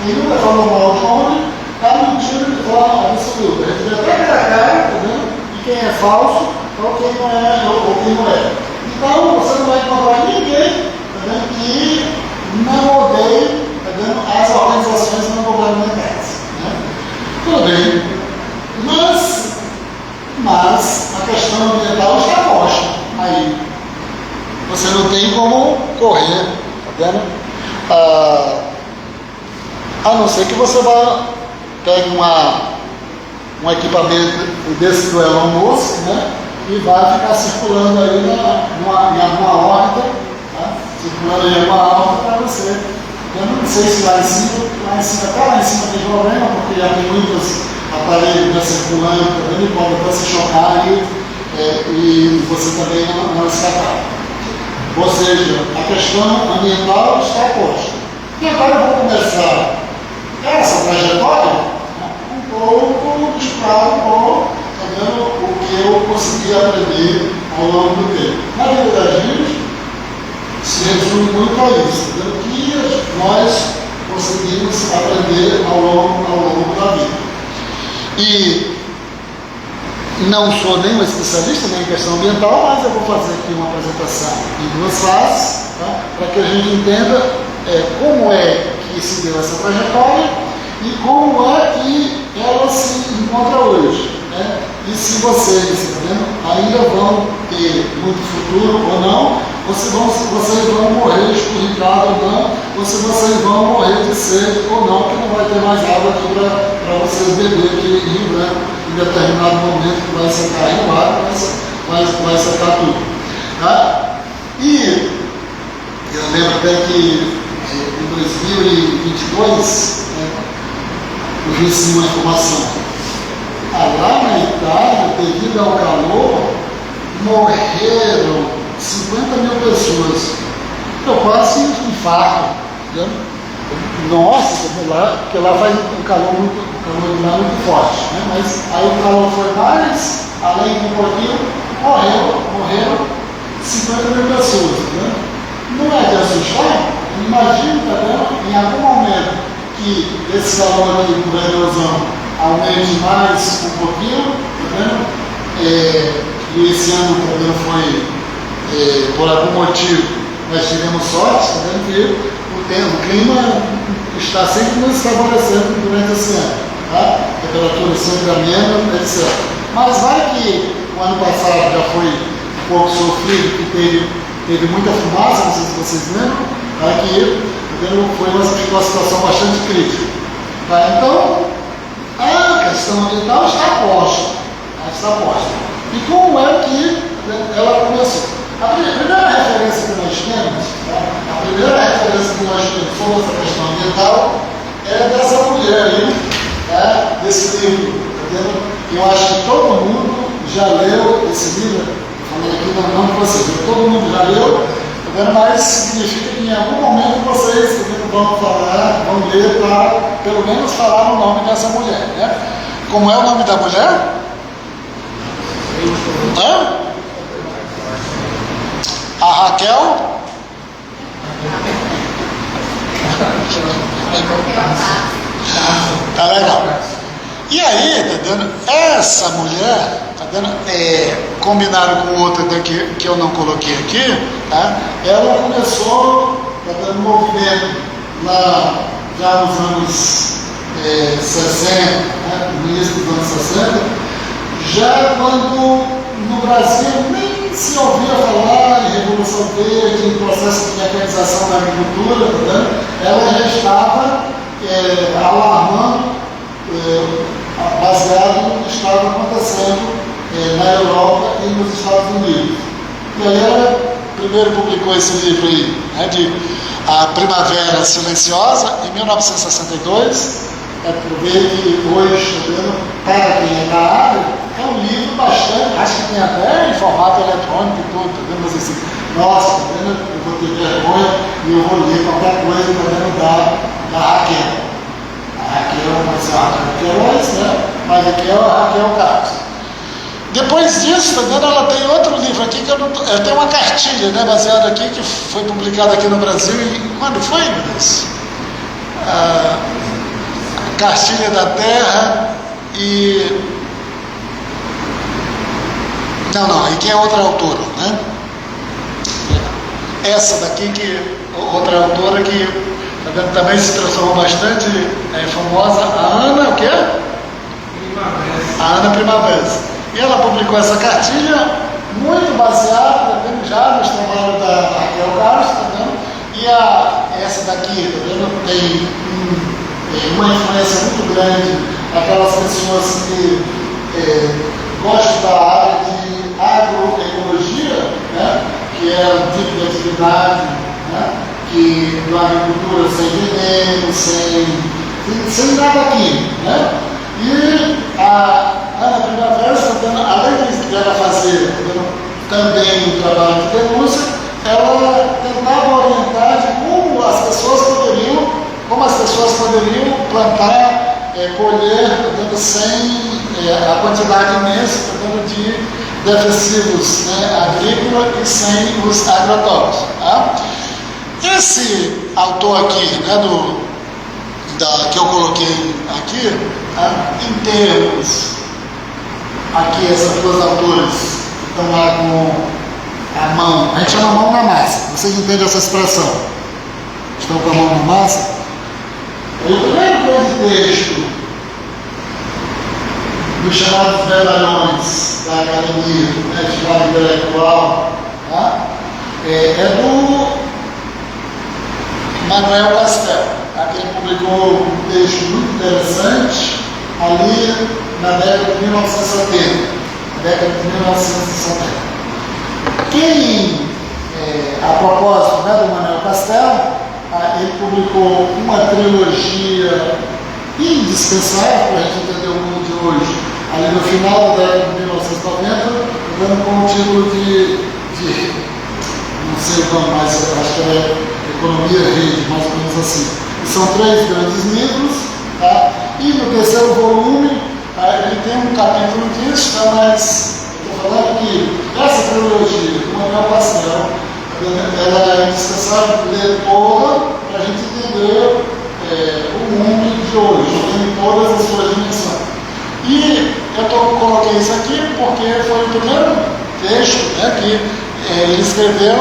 [SPEAKER 1] E nunca falou mal de ONG, está mentindo de forma absoluta. A gente vê até pela cara, e quem é falso, ou quem não é, ou quem não é. Então, você não vai encontrar ninguém que não odeie as organizações não governamentais. Né? Tudo bem, mas a questão ambiental está posta aí. Você não tem como correr, tá vendo? A não ser que você pegue um equipamento desse do Elon Musk, né? E vai ficar circulando aí em alguma órbita, tá? Circulando em alguma órbita para você. Eu não sei se lá em cima, até lá em cima tem problema, porque já tem muitos aparelhos circulando, também pode até se chocar e você também não escapar. Ou seja, a questão ambiental está posta. E agora eu vou começar essa trajetória um pouco disparado com o que eu consegui aprender ao longo do tempo. Na verdade, se resume muito a isso, o que nós conseguimos aprender ao longo da vida. E não sou nenhum especialista nem em questão ambiental, mas eu vou fazer aqui uma apresentação em duas fases, tá? Para que a gente entenda como é que se deu essa trajetória e como é que ela se encontra hoje. Né? E se vocês ainda vão ter muito futuro ou não, ou se vocês vão morrer esturricados ou não, ou se vocês vão morrer de sede ou não, que não vai ter mais água aqui para vocês beber aqui em Rio Branco, em determinado momento que vai secar Rio Mar, vai secar tudo. Tá? E eu lembro até que em 2022 eu vi uma informação. Lá na Itália, devido ao calor, morreram 50 mil pessoas. Eu quase infarto. Entendeu? Nossa, porque lá faz um calor muito forte. Né? Mas aí o calor foi mais, além de um pouquinho, morreram 50 mil pessoas. Né? Não é de assustar? Imagina, tá vendo? Em algum momento que esse calor aqui por erosão aumente mais um pouquinho, tá vendo? E esse ano também foi, por algum motivo, nós tivemos sorte, tá vendo? Que o clima está sempre nos favorecendo durante esse ano, tá? A temperatura sempre amena, etc. Mas vai que o ano passado já foi um pouco sofrido, que teve muita fumaça, não sei se vocês lembram, aqui, tá vendo? Foi uma situação bastante crítica. Tá? Então, a questão ambiental está posta. E como é que ela começou? A primeira referência que nós temos, sobre essa questão ambiental é dessa mulher aí, tá? Desse livro. Tá? Eu acho que todo mundo já leu esse livro, falando aqui não de vocês, todo mundo já leu, tá? Mas significa que em algum momento vocês vão ler para pelo menos falar o nome dessa mulher. Né? Como é o nome da mulher? A Raquel? Tá legal. E aí, tá dando? Essa mulher, tá dando? Combinaram com outra daqui, que eu não coloquei aqui, tá? Ela começou, tá dando movimento lá já nos anos 60, né? No início dos anos 60, já quando no Brasil nem se ouvia falar em Revolução Verde, em processo de mecanização da agricultura, tá? Ela já estava alarmando, baseado no que estava acontecendo na Europa e nos Estados Unidos. E aí ela primeiro publicou esse livro aí, né, de A Primavera Silenciosa, em 1962. Por ver que hoje, para quem é da área, é um livro bastante, acho que tem até em formato eletrônico e tudo, mas assim, nossa, eu vou ter vergonha e eu vou ler qualquer coisa da Raquel. A Raquel, mas a Raquel né? Mas aqui é a Raquel Carlos. Depois disso, ela tem outro livro aqui que eu tenho uma cartilha, né, baseada aqui, que foi publicada aqui no Brasil. E quando foi, meu Deus? Cartilha da Terra e... Não, e quem é outra autora, né? Essa daqui, que outra autora que também se transformou bastante famosa, a Ana, o quê? A Ana Primavera. E ela publicou essa cartilha muito baseada já nos trabalhos da Raquel Carlos, tá vendo? E essa daqui, tá vendo? Tem uma influência muito grande aquelas pessoas que gostam da área de agroecologia, né? Que é um tipo de atividade, né? Que da agricultura sem veneno, sem nada químico, né? E a Ana Primavera, além dela fazer também um trabalho de denúncia, ela tentava orientar de como as pessoas poderiam plantar, colher, sem a quantidade imensa de defensivos, né, agrícolas e sem os agrotóxicos. Tá? Esse autor aqui, né, que eu coloquei aqui, em termos, aqui essas duas autoras estão lá com a mão, a gente chama a mão na massa, vocês entendem essa expressão? Estão com a mão na massa? O primeiro grande texto dos chamados medalhões da academia, né, de lado intelectual, tá? É do Manuel Castel. Aqui ele publicou um texto muito interessante ali na década de 1970. Quem, a propósito, né, do Manuel Castel, ele publicou uma trilogia indispensável para a gente entender o mundo de hoje, ali no final da década de 1990, dando com o título de não sei o nome, mas acho que é Economia Rede, mais ou menos assim. São 3 grandes livros, tá? E no terceiro volume ele tem um capítulo disso, tá? Mas estou falando que essa trilogia do Manuel Castel, ela é indispensável ler toda para a gente entender o mundo de hoje, em todas as suas dimensões. E eu coloquei isso aqui porque foi o primeiro texto, né, que ele escreveu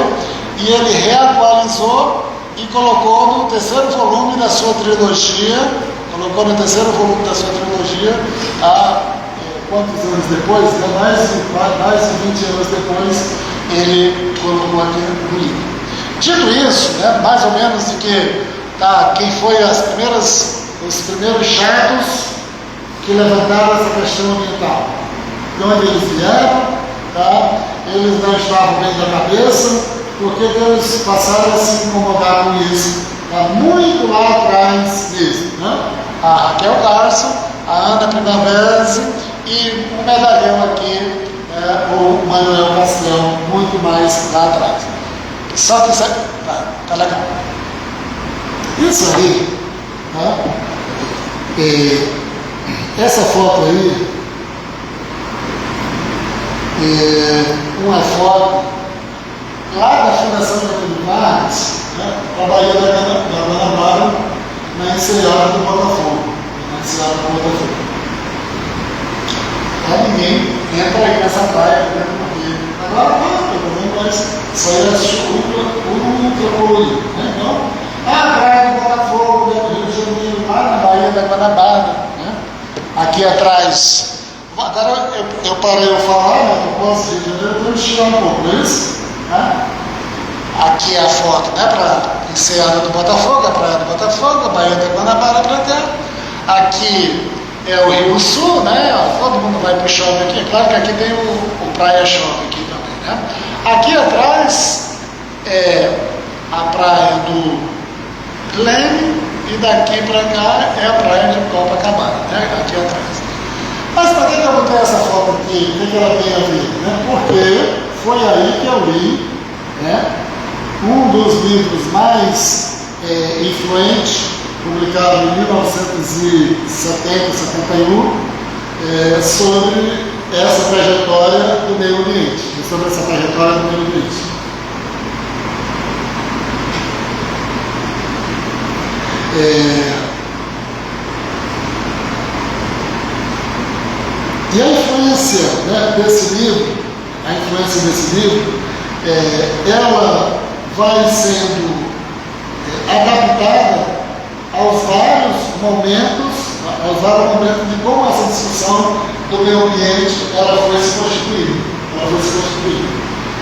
[SPEAKER 1] e ele reatualizou e colocou no terceiro volume da sua trilogia, quantos anos depois, né, mais de 20 anos depois, ele colocou aqui no livro. Dito isso, né, mais ou menos de que quem foi os primeiros chatos que levantaram essa questão ambiental. De onde eles vieram, tá? Eles não estavam bem da cabeça, porque eles passaram a se incomodar com isso, tá? Muito lá atrás mesmo, né? A Raquel Carson, a Ana Primavera e o medalhão aqui, o Manuel Castel, muito mais lá atrás. Só que isso tá legal. Isso aí, tá? Essa foto aí é uma foto lá da Fundação Getúlio Vargas, né, da Baía da Guanabara, na enseada do Botafogo. Ninguém entra aí nessa praia, né, porque agora mas isso aí é tudo colorido, né? Então, a praia do Botafogo, né, do Rio de Janeiro, lá na Baía da Guanabara, né? Aqui atrás. Agora eu parei de falar, né? Eu posso Rio de Janeiro, eu vou tirar um pouco, não é isso? Né? Aqui é a foto, né? Para Enseada do Botafogo, a praia do Botafogo, a Baía da Guanabara para cá. Aqui é o Rio Sul, né? Todo mundo vai para o shopping aqui. É claro que aqui tem o Praia Shopping aqui também, né? Aqui atrás é a praia do Leme e daqui para cá é a praia de Copacabana, né? Aqui atrás. Mas para que eu botei essa foto aqui? O que ela tem a ver? Né? Porque foi aí que eu li, né, um dos livros mais influentes, publicado em 1970, 71, sobre essa trajetória do meio ambiente, sobre essa trajetória do meio ambiente. E a influência, né, desse livro, ela vai sendo adaptada aos vários momentos de como essa discussão do meio ambiente ela foi se constituindo.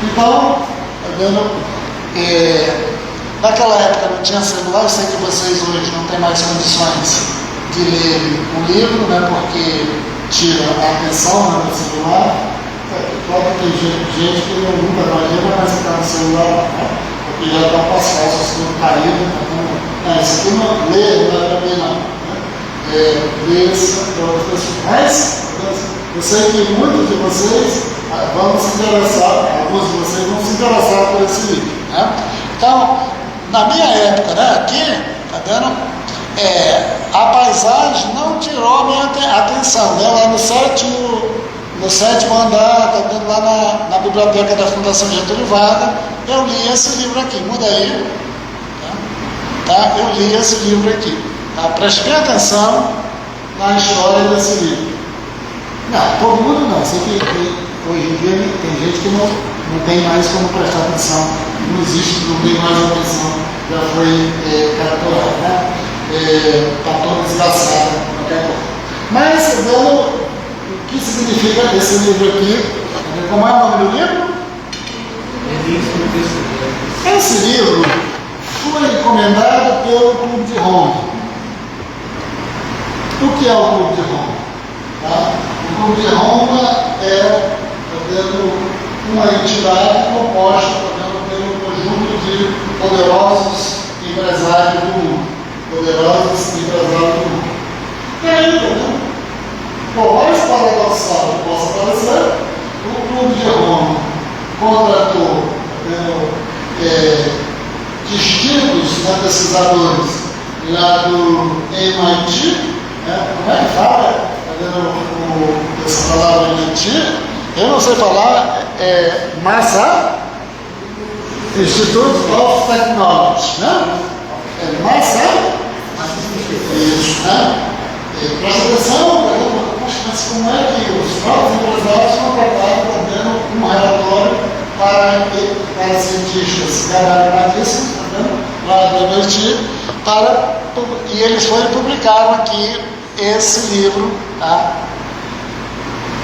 [SPEAKER 1] Então, naquela época não tinha celular, eu sei que vocês hoje não têm mais condições de ler um livro, né, porque tira a atenção, né, do celular. Claro que tem gente que nunca vai ler, mas vai ficar no celular, né, porque já está com as calças tudo caídas. Então, isso aqui não lê, não é para mim não. Né? Lê para outras pessoas. Mas eu sei que muitos de vocês vão se interessar, alguns de vocês vão se interessar por esse livro. Né? Então, na minha época, né, aqui, tá vendo? A paisagem não tirou a minha atenção, né? Lá no sétimo andar, tá vendo? Lá na biblioteca da Fundação Getúlio Vargas, eu li esse livro aqui. Muda aí, tá? Eu li esse livro aqui. Tá? Preste bem atenção na história desse livro. Não, todo mundo não. Sei que hoje em dia tem gente que não tem mais como prestar atenção. Não existe, não tem mais atenção. Já foi capturado, né? Está todo desgraçado, qualquer coisa. Mas, vendo o que significa esse livro aqui, como é o nome do livro? Esse livro foi encomendado pelo Clube de Roma. O que é o Clube de Roma? Tá? O Clube de Roma é uma entidade composta pelo conjunto de poderosos empresários do mundo. E aí, por mais paradoxal que possa parecer, o Clube de Roma contratou distintos, né, pesquisadores lá do MIT, né? Como é que fala? Essa palavra MIT? Eu não sei falar, Massa Institute of Technology, né? Massa? Isso, né? Presta atenção, mas como é que os próprios empresários contrataram também um relatório para cientistas gabaritadíssimos, lá do MIT, e eles foram e publicaram aqui esse livro, tá?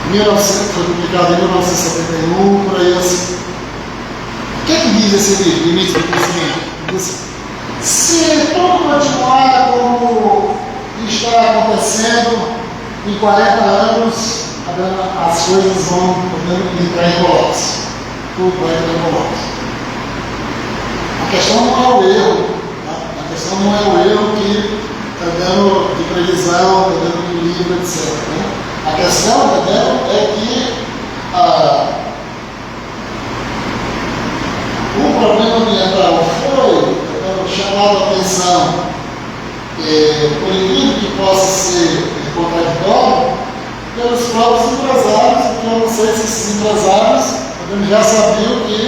[SPEAKER 1] Foi publicado em 1971, por aí assim. O que diz esse livro, Limite do Conhecimento? Diz: se tudo continuar como está acontecendo, em 40 anos as coisas vão entrar em colapso. Tudo vai entrar em colapso. A questão não é o erro, tá? A questão não é o erro que está dando de previsão, está dando de livro, etc. Né? A questão, tá dando, é que o problema ambiental foi chamado a atenção, por incrível que possa ser contraditório, pelos próprios empresários, porque eu não sei se esses empresários já sabiam que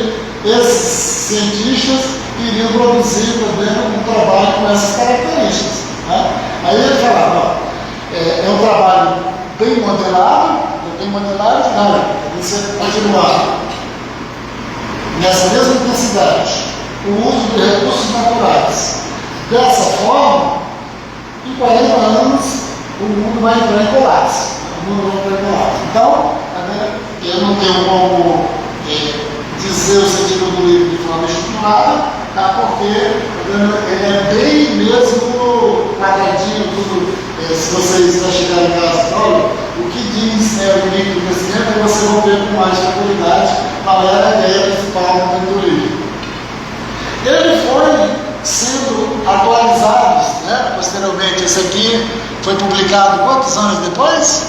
[SPEAKER 1] esses cientistas iriam produzir um trabalho com essas características. Né? Aí ele falava, é um trabalho bem modelado, você continuar nessa mesma intensidade, o uso de recursos naturais. Dessa forma, em 40 anos, o mundo vai entrar em colapso. Então, eu não tenho como dizer o sentido do livro de forma estruturada, tá? Porque ele é bem mesmo quadradinho, tudo. Se vocês já chegarem em casa, olha, o que diz o limite do crescimento, aí vocês vão ver com mais tranquilidade qual era a ideia principal do livro. Ele foi sendo atualizado, né? Posteriormente. Esse aqui foi publicado quantos anos depois?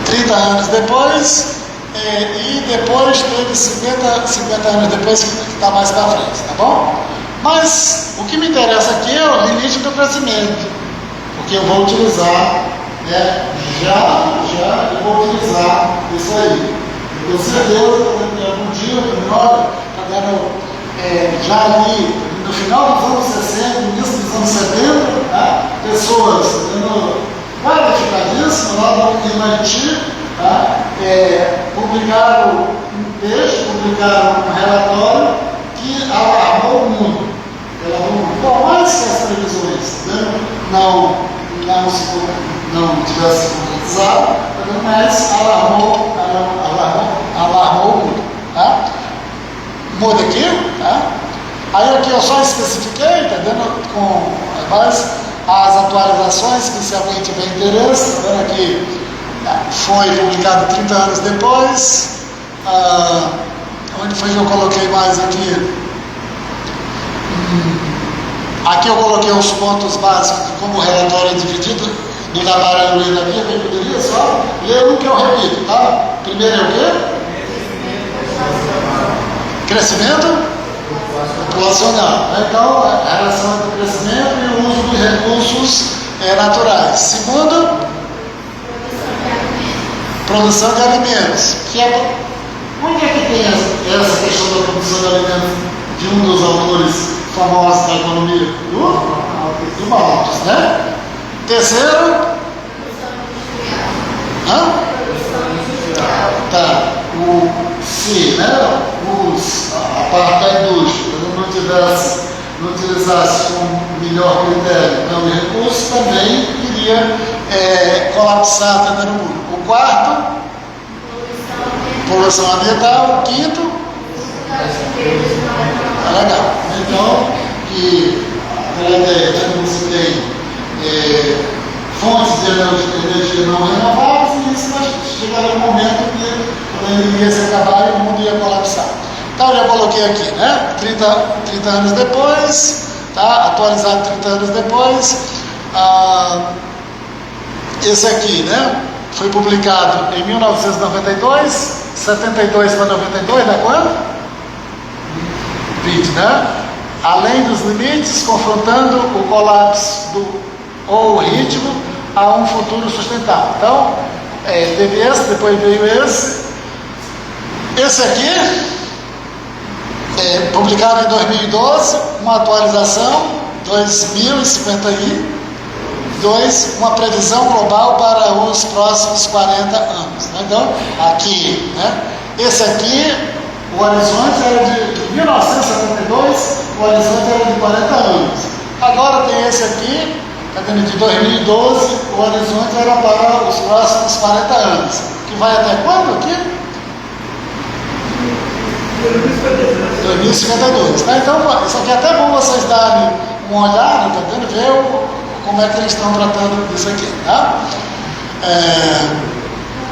[SPEAKER 1] 30 anos depois, e depois teve 50 anos depois, que está mais para frente, tá bom? Mas o que me interessa aqui é o limite do crescimento, porque eu vou utilizar, né? Já eu vou utilizar isso aí. Eu tenho certeza que algum dia, olha, está dando já ali no final dos anos 60, no início dos anos 70, tá? Pessoas qualificadíssimas lá do MIT, tá? Publicaram um texto, publicaram um relatório que alarmou o mundo. Por mais que as previsões, né, não tivessem concretizado, mas alarmou o mundo. Tá? Muda aqui, tá? Aí aqui eu só especifiquei, tá vendo? Com mais as atualizações, que se alguém tiver interesse, tá vendo aqui? Foi publicado 30 anos depois. Onde foi que eu coloquei mais aqui? Aqui eu coloquei os pontos básicos de como o relatório é dividido. Não dá para eu ler aqui, alguém poderia só ler o que eu repito, tá? Primeiro é o quê? Crescimento populacional. Então, a relação entre o crescimento e o uso de recursos naturais. Segundo, produção de alimentos. Onde é que tem essa questão da produção de alimentos de um dos autores famosos da economia? Do Malthus, né? Terceiro, tá, se, né, a parte da indústria não utilizasse um melhor critério, então o recurso também iria colapsar também no mundo. O quarto, poluição ambiental. O quinto, legal. Então, que aquela ideia de que você tem fontes de energia não renováveis, e isso vai chegar um momento que quando a energia se acabar, o mundo ia colapsar. Então, eu já coloquei aqui, né? 30 anos depois, tá? Atualizado 30 anos depois. Esse aqui, né? Foi publicado em 1992, 72 para 92, dá quanto? 20, né? Além dos limites, confrontando o colapso ou o ritmo a um futuro sustentável. Então, teve esse, depois veio esse. Esse aqui, publicado em 2012, uma atualização, 2052, uma previsão global para os próximos 40 anos. Né? Então, aqui, né? Esse aqui, o horizonte era de 1972, o horizonte era de 40 anos. Agora tem esse aqui, está vendo, de 2012, o horizonte era para os próximos 40 anos. Que vai até quando aqui? 2052. Tá? Então, isso aqui é até bom vocês darem uma olhada, tá vendo? Ver como é que eles estão tratando disso aqui. Tá?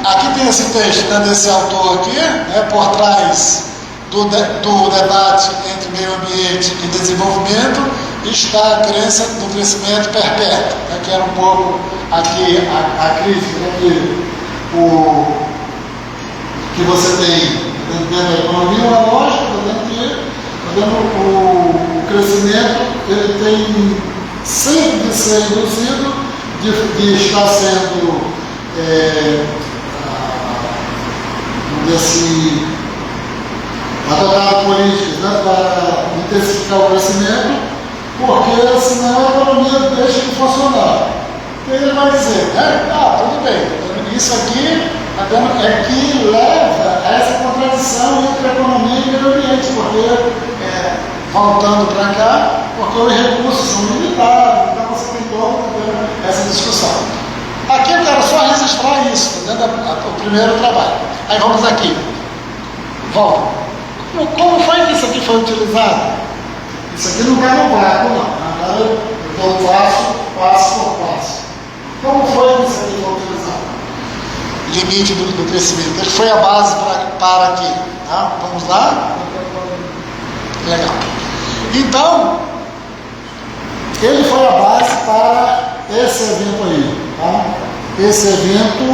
[SPEAKER 1] Aqui tem esse texto, né, desse autor aqui, né, por trás do debate entre meio ambiente e desenvolvimento, está a crença do crescimento perpétuo, né, que era um pouco aqui a crítica, né, que você tem dentro da economia, uma lógica, o crescimento ele tem sempre de ser induzido, de estar sendo adotado políticas, né, para intensificar o crescimento, porque senão a economia deixa de funcionar. Então ele vai dizer, né, tudo bem, isso aqui é que leva a essa contradição entre a economia e o meio ambiente, porque, voltando para cá, porque os recursos são limitados, então você tem toda essa discussão. Aqui eu quero só registrar isso, né, o primeiro trabalho. Aí vamos aqui. Volta. Como foi que isso aqui foi utilizado? Isso aqui não cai no vácuo, não. Agora eu vou passo por passo. Como foi que isso aqui foi utilizado? Limite do crescimento. Ele foi a base para aqui. Tá? Vamos lá? Legal. Então, ele foi a base para esse evento aí. Tá? Esse evento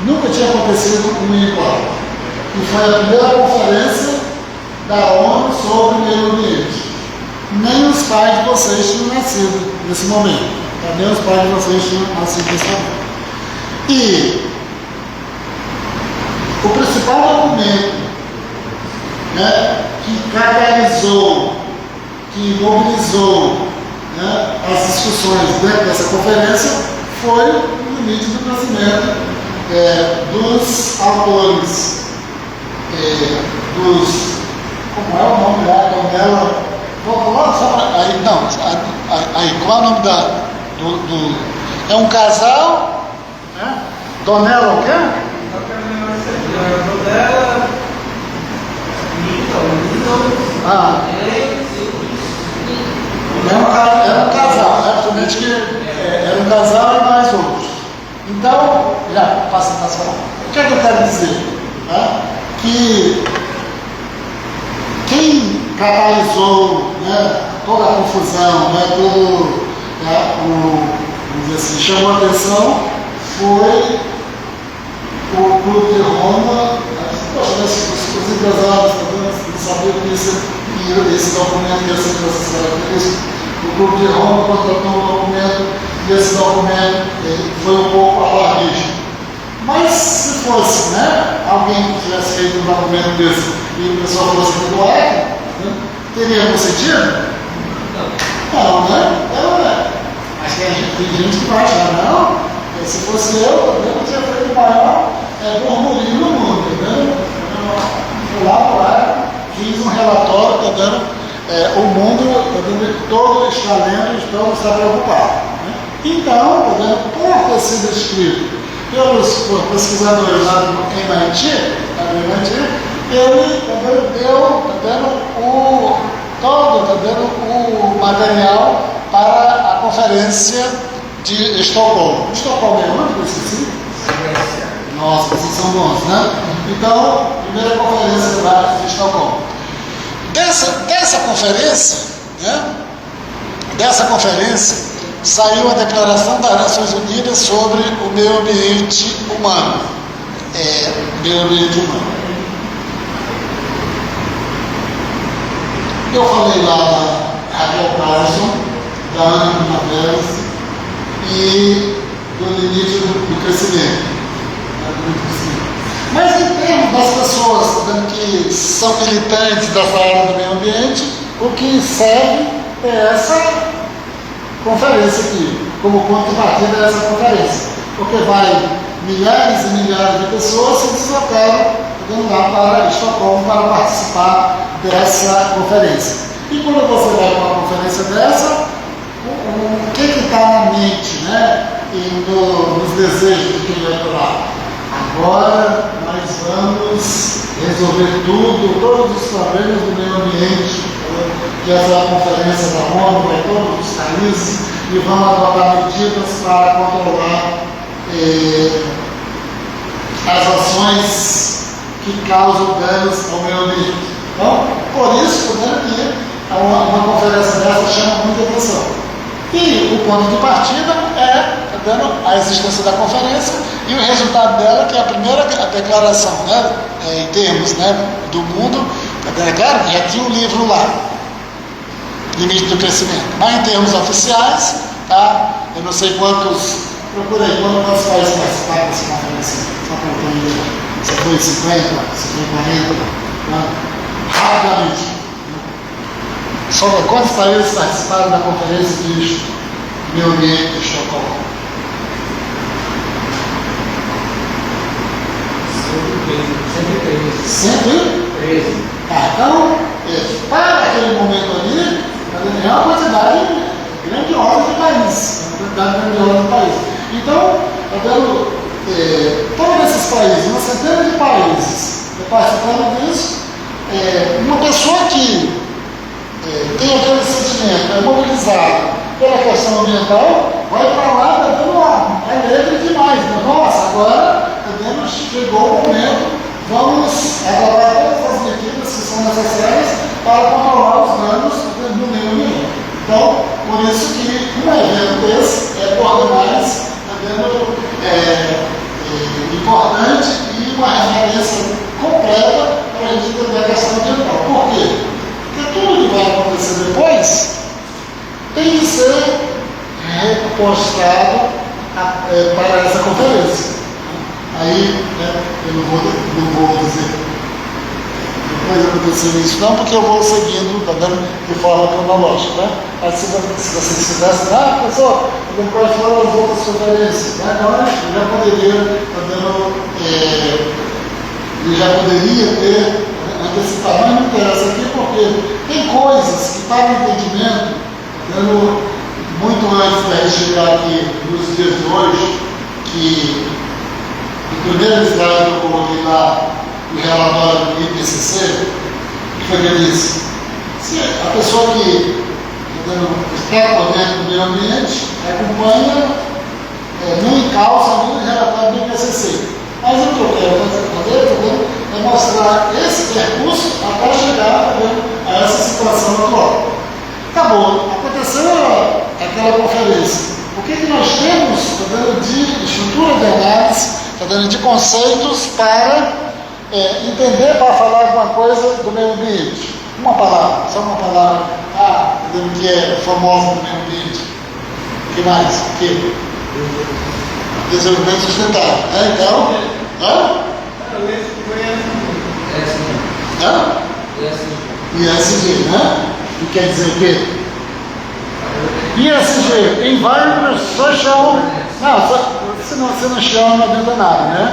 [SPEAKER 1] nunca tinha acontecido um igual. E foi a primeira conferência da ONU sobre o meio ambiente. Nem os pais de vocês tinham nascido nesse momento. Tá? Nem os pais de vocês tinham nascido nesse momento. E o principal documento, né, que catalisou, que mobilizou, né, as discussões dentro dessa conferência foi o limite do crescimento dos autores, como é o nome lá, Donella, qual é o nome é um casal, né? Donella o quê? Era um casal, absolutamente que era um casal e mais outros. Então, já passa a falar. O que é que eu quero dizer? Né? Que quem catalisou, né, toda a confusão, né, vamos dizer assim, chamou a atenção foi o Clube de Roma. Poxa, os empresários não sabiam que esse documento ia ser processado. O Clube de Roma contratou um documento e esse documento foi um pouco alarmista. Mas se fosse, né, alguém que tivesse feito um documento desse e o pessoal fosse perdoado, né, teria algum sentido? Não, né? Não. Mas tem gente que vai achar, não. Se fosse eu tinha feito o maior murmurinho no mundo, entendeu? Fui lá, fiz um relatório, está dando, o mundo todo está lendo e todo está preocupado. Né? Então, por ter sido escrito pelos pesquisadores lá do MIT, ele está dando o material para a conferência de Estocolmo. Estocolmo é onde? Eu esqueci? Nossa, vocês são bons, né? Então, primeira conferência lá de Estocolmo. Dessa conferência, saiu a Declaração das Nações Unidas sobre o meio ambiente humano. Meio ambiente humano. Eu falei lá da Raquel Carlson, da Ana Primaveras e do limite do crescimento. Mas em termos das pessoas que são militantes dessa área do meio ambiente, o que serve é essa conferência aqui, como ponto de partida dessa conferência. Porque vai milhares e milhares de pessoas se deslocaram lá para Estocolmo para participar dessa conferência. E quando você vai para uma conferência dessa, o que está na mente, né? E nos desejos de quem vai para lá? Agora nós vamos resolver todos os problemas do meio ambiente, que essa é a conferência da ONU, vai todos os países e vão adotar medidas para controlar as ações que causam danos ao meio ambiente. Então, por isso, que uma conferência dessa chama muita atenção. E o ponto de partida a existência da conferência e o resultado dela, que é a primeira declaração, né, em termos, né, do mundo, claro, já tinha um livro lá, Limite do Crescimento, mas em termos oficiais, tá, eu não sei quantos, procurei quantos países participaram dessa conferência, só para eu entender, se foi 50, se foi 40, né, rapidamente. Sobre quantos países participaram da conferência de meio ambiente de Estocolmo? 113. Então, para aquele momento ali, é uma quantidade grandiosa de países. Então, todos esses países, uma centena de países participando disso, uma pessoa que tem aquele sentimento, é mobilizado pela questão ambiental, vai para lá, está dando lá, é alegre demais, né? Nossa, agora chegou o momento, vamos adotar todas as medidas que são necessárias para controlar os danos no meio ambiente. Então, por isso que um evento desse é por demais importante e uma referência completa para a gente entender a questão ambiental. Por quê? Porque tudo que vai acontecer depois tem que ser repostado para essa conferência. Aí, eu não vou dizer depois aconteceu isso não, porque eu vou seguindo, tá dando de forma cronológica, né? Mas se vocês quisessem, pessoal, eu vou falar as outras conferências, né? Então, ele já poderia ter antecipado, mas não interessa aqui porque tem coisas que para o entendimento, muito antes da gente chegar aqui nos dias de hoje, que o primeiro slide que eu coloquei lá no relatório do IPCC, que foi que eu disse, se a pessoa que está por dentro do meio ambiente acompanha, não encalça no relatório do IPCC. Mas o que eu quero fazer é mostrar esse percurso até chegar a essa situação atual. Acabou, aconteceu aquela conferência. O que nós temos de estrutura de análise, de conceitos para entender, para falar alguma coisa do meio ambiente? Uma palavra, só uma palavra, que é famosa no meio ambiente. O que mais? O que? Desenvolvimento sustentável. Então, ESG, né? E quer dizer o quê? ESG, Environment Social. Não, você não chama, não adianta nada, né?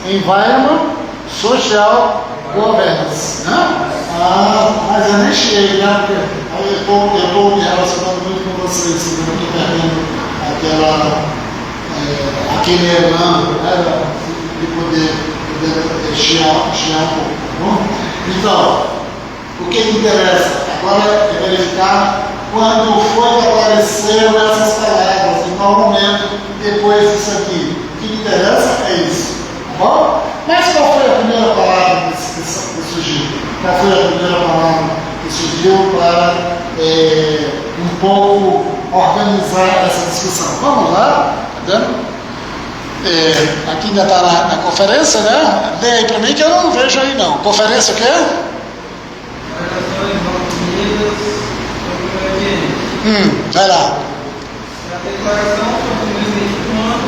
[SPEAKER 1] Environment Social Governance, né? Mas eu nem cheguei, né? Porque aí eu estou me relacionando muito com vocês, eu estou perdendo aquele elan, né? De poder chiar um pouco, tá bom? Então, o que interessa agora é verificar quando foi que apareceram essas palavras, em qual momento depois disso aqui. O que interessa é isso, tá bom? Mas qual foi a primeira palavra que surgiu? Qual foi a primeira palavra que surgiu para um pouco organizar essa discussão? Vamos lá, tá vendo? Aqui ainda está na conferência, né? Dê aí para mim que eu não vejo aí não. Conferência o quê? Vai lá.
[SPEAKER 2] A declaração sobre o ambiente humano.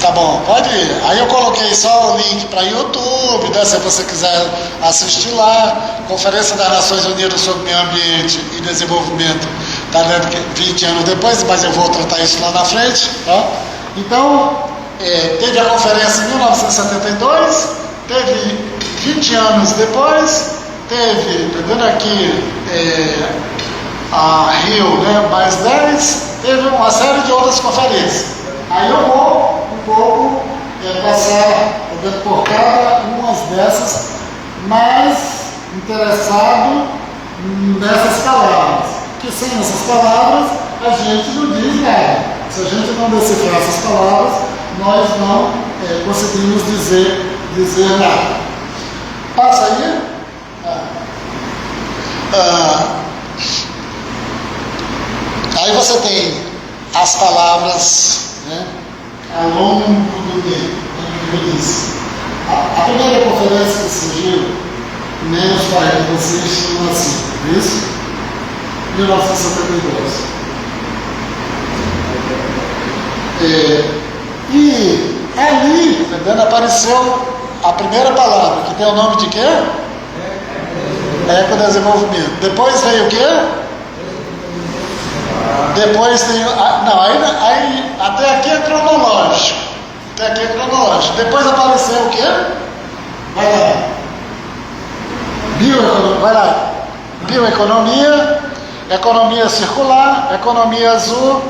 [SPEAKER 1] Tá bom, pode ir. Aí eu coloquei só o link para YouTube, né, se você quiser assistir lá. Conferência das Nações Unidas sobre Meio Ambiente e Desenvolvimento. Está dando 20 anos depois, mas eu vou tratar isso lá na frente. Tá? Então, teve a conferência em 1972, teve 20 anos depois, teve, tá vendo aqui, a Rio, né, mais 10, teve uma série de outras conferências. Aí eu vou um pouco passar por cada uma dessas, mais interessado nessas palavras. Porque sem essas palavras a gente não diz nada. Se a gente não decifrar essas palavras, nós não conseguimos dizer nada. Passa aí. Aí você tem as palavras, né, ao longo do tempo, como eu disse. A primeira conferência que surgiu, menos para vocês tinham assim, não é isso? 1972. E ali, entendendo, apareceu a primeira palavra, que tem o nome de quê? Ecodesenvolvimento. Depois veio o quê? Depois tem. Não, aí até aqui é cronológico. Até aqui é cronológico. Depois apareceu o quê? Vai lá. Bioeconomia. Vai lá. Bioeconomia, economia circular, economia azul,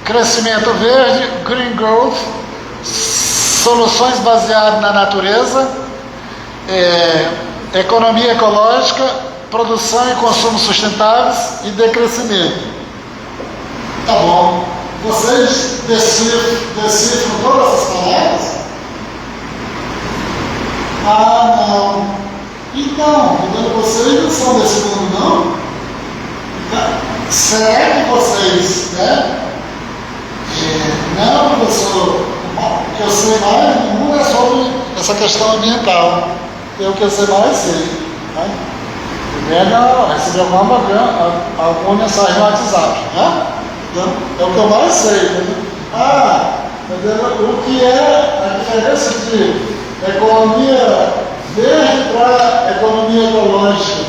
[SPEAKER 1] crescimento verde, green growth, soluções baseadas na natureza, economia ecológica, produção e consumo sustentáveis e decrescimento. Tá bom. Vocês decifram todas essas palavras? Ah, não. Então, vocês não são desse mundo, não? Então, será que vocês, né? Não, professor, o que eu sei mais no mundo é sobre essa questão ambiental. É o que eu sei mais sei. Né? Primeiro, recebi alguma mensagem no WhatsApp. Né? Então, é o que eu mais sei. Né? O que é a diferença de economia verde para economia ecológica?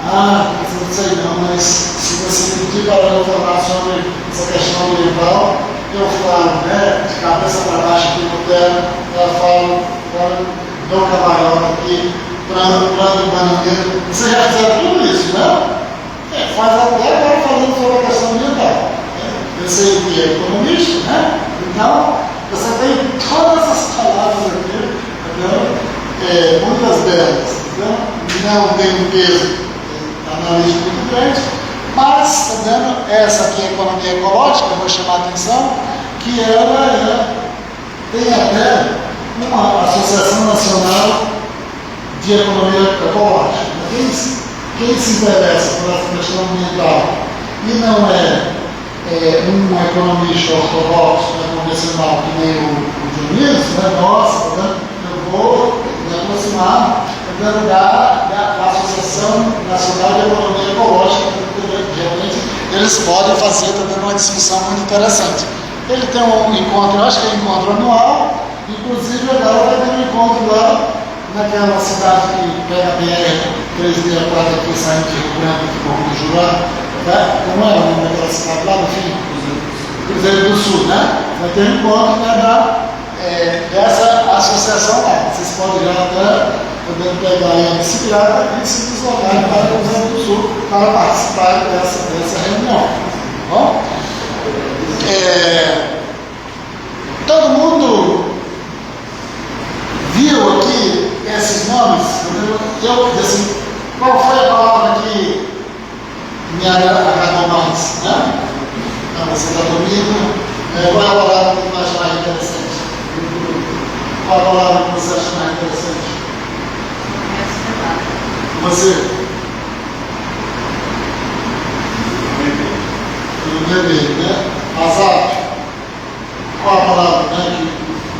[SPEAKER 1] Eu não sei não, mas se você me pedir para eu falar sobre essa questão ambiental, eu falo, né, de cabeça para baixo aqui no terra, eu falo, dou camarota aqui, plano bananeiro. Vocês já fizeram tudo isso, né? Faz até agora falando sobre a questão ambiental. Eu sei o que é economista, né? Então, você tem todas essas palavras aqui, entendeu? Muitas delas, entendeu? Não tem um peso analítico muito grande, mas, tá vendo, essa aqui é a economia ecológica, eu vou chamar a atenção, que ela tem até uma Associação Nacional de Economia Ecológica. Quem se interessa por essa questão ambiental e não é um economista ortodoxo, convencional, que nem o Dionísio, né? Nossa, eu vou me aproximar da Associação Nacional de Economia Ecológica, porque realmente eles podem fazer também uma discussão muito interessante. Ele tem um encontro, eu acho que é um encontro anual, inclusive agora vai ter um encontro lá naquela cidade que pega a BR-364 aqui, saindo de Rio Branco, de Bom do Jurá, né? Como é o nome daquela cidade lá no fim? Cruzeiro do Sul, né? Vai ter um encontro, né, dessa associação lá. Vocês podem já até pegar a bicicleta e se deslocar para o Cruzeiro do Sul para participar dessa reunião. Tá bom? Todo mundo viu aqui esses nomes? Qual foi a palavra que me agradou mais? Né? Você está dormindo? Qual é a palavra que você acha mais interessante? Qual é a palavra que você acha mais interessante? Você? O bebê, né? Azar. Qual a palavra, né? Que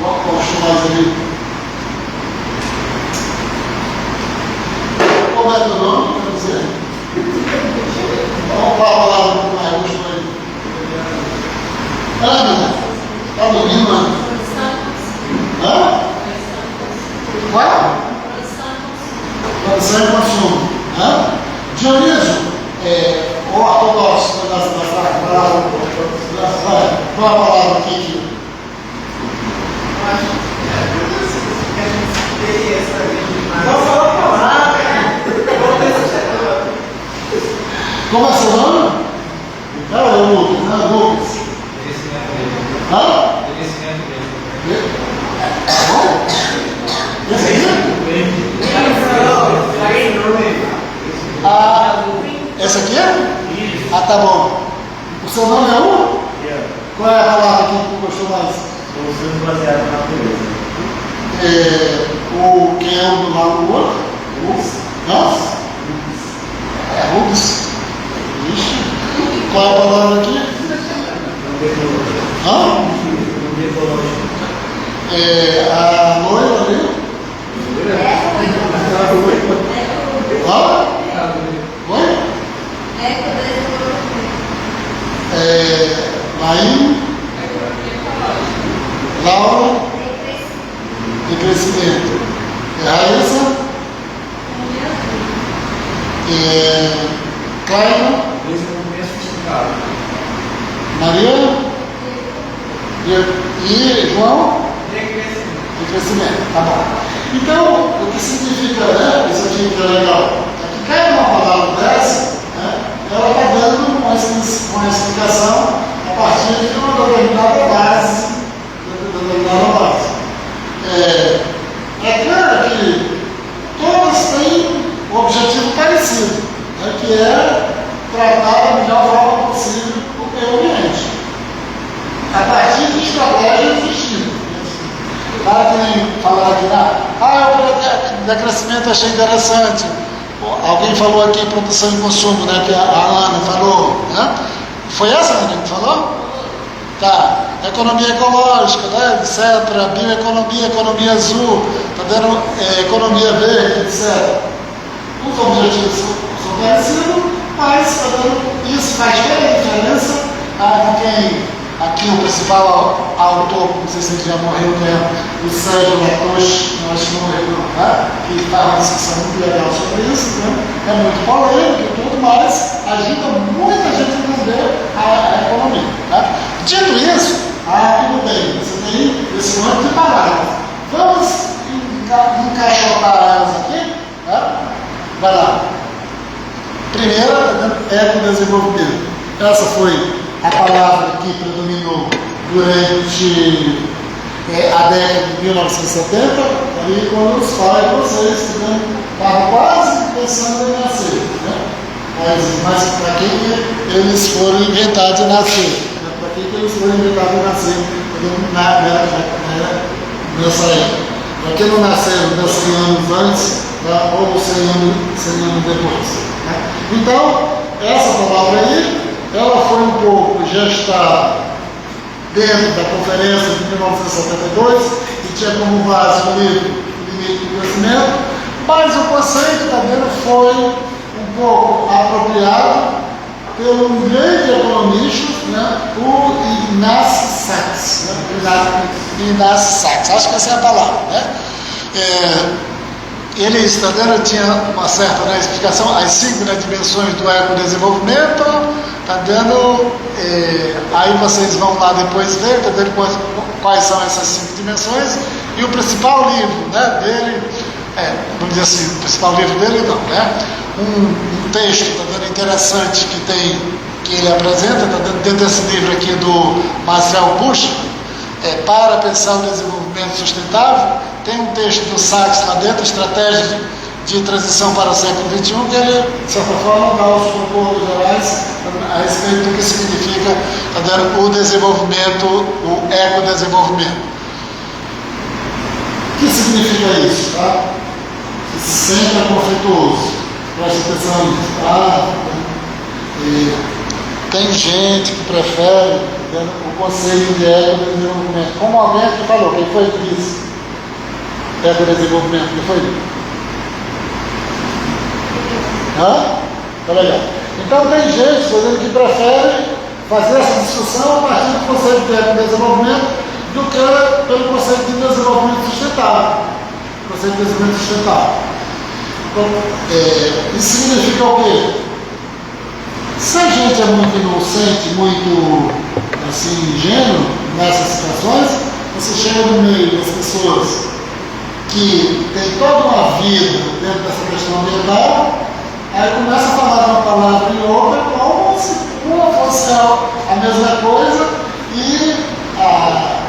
[SPEAKER 1] gostou mais ali? Como é teu nome? Quer dizer? Qual a palavra que mais gostou aí? Ana, tá dormindo, Ana? Hã? Qual? Produção e consumo. Dionísio, ortodoxo da palavra. Qual a palavra aqui? Como é seu nome? É o Lucas, né? Lucas. Esse aqui? Esse aqui? Tá bom. O seu nome é U? Qual é a palavra que tu gostou mais?
[SPEAKER 5] Soluções baseadas na natureza.
[SPEAKER 1] Quem é o do lado do outro? Não? Rubens. Ixi. Qual é a palavra aqui? A loira ali? Oi? Laís? Laura? De crescimento. Raíssa? Cláudia? Maria? E João? De crescimento. Tá bom. Então, o que significa, né? Isso aqui que é legal. É que cada uma palavra dessa, né, ela está dando uma explicação a partir de uma determinada base. É claro que todas têm decrescimento eu achei interessante. Alguém falou aqui em produção e consumo, né? Que a Ana falou, né? Foi essa, Ana, que falou? Tá. Economia ecológica, né? Etc. Bioeconomia, economia azul, tá dando economia verde, etc. Os objetivos são parecidos, mas tá dando, isso faz diferença. Aqui o principal autor, não sei se ele já morreu, que é o Sérgio Latoche, não acho que não morreu não, tá? Que faz uma discussão muito legal sobre isso, né? É muito polêmico e tudo, mas ajuda muita gente a entender a economia. Tá? Dito isso, tudo bem, você tem esse monte de parágrafos. Vamos encaixotar elas aqui, tá? Vai lá. Primeira, ecodesenvolvimento. Essa foi a palavra que predominou durante a década de 1970, ali quando os pais de vocês estavam quase pensando em nascer. Né? Mas para quem eles foram inventados de nascer? Né? Para quem eles foram inventados de nascer nessa época? Para quem não nasceram 100 anos antes, tá? Ou 100 anos depois. Né? Então, essa palavra aí, ela foi um pouco gestada dentro da conferência de 1972, que tinha como base o livro Limite do Crescimento, mas o conceito também foi um pouco apropriado pelo grande economista, né, o Ignaz Sachs. Ignaz Sachs, acho que essa é a palavra. Né? Ele tinha uma certa explicação, as 5 dimensões do ecodesenvolvimento, tá dando, aí vocês vão lá depois ver, tá vendo quais são essas 5 dimensões, e o principal livro, né, dele, vamos dizer assim, o principal livro dele não, né, um texto, tá dando, interessante que ele apresenta, tá dando, dentro desse livro aqui do Marcel Busch, para pensar o desenvolvimento sustentável, tem um texto do Sachs lá dentro, Estratégia de Transição para o Século XXI, que ele, de certa forma, dá os propósitos gerais a respeito do que significa o desenvolvimento, o ecodesenvolvimento. O que significa isso? Tá? Sempre é conflituoso. Preste atenção nisso. Tem gente que prefere o conceito de ecodesenvolvimento. Como alguém que falou, quem foi que disse ecodesenvolvimento? Quem foi? Tá legal. Então tem gente, por exemplo, que prefere fazer essa discussão a partir do conceito de ecodesenvolvimento do que pelo conceito de desenvolvimento sustentável. Conceito de desenvolvimento sustentável. Então, isso significa o quê? Se a gente é muito inocente, muito assim, ingênuo nessas situações, você chega no meio das pessoas que tem toda uma vida dentro dessa questão ambiental, aí começa a falar uma palavra e outra como se uma fosse a mesma coisa e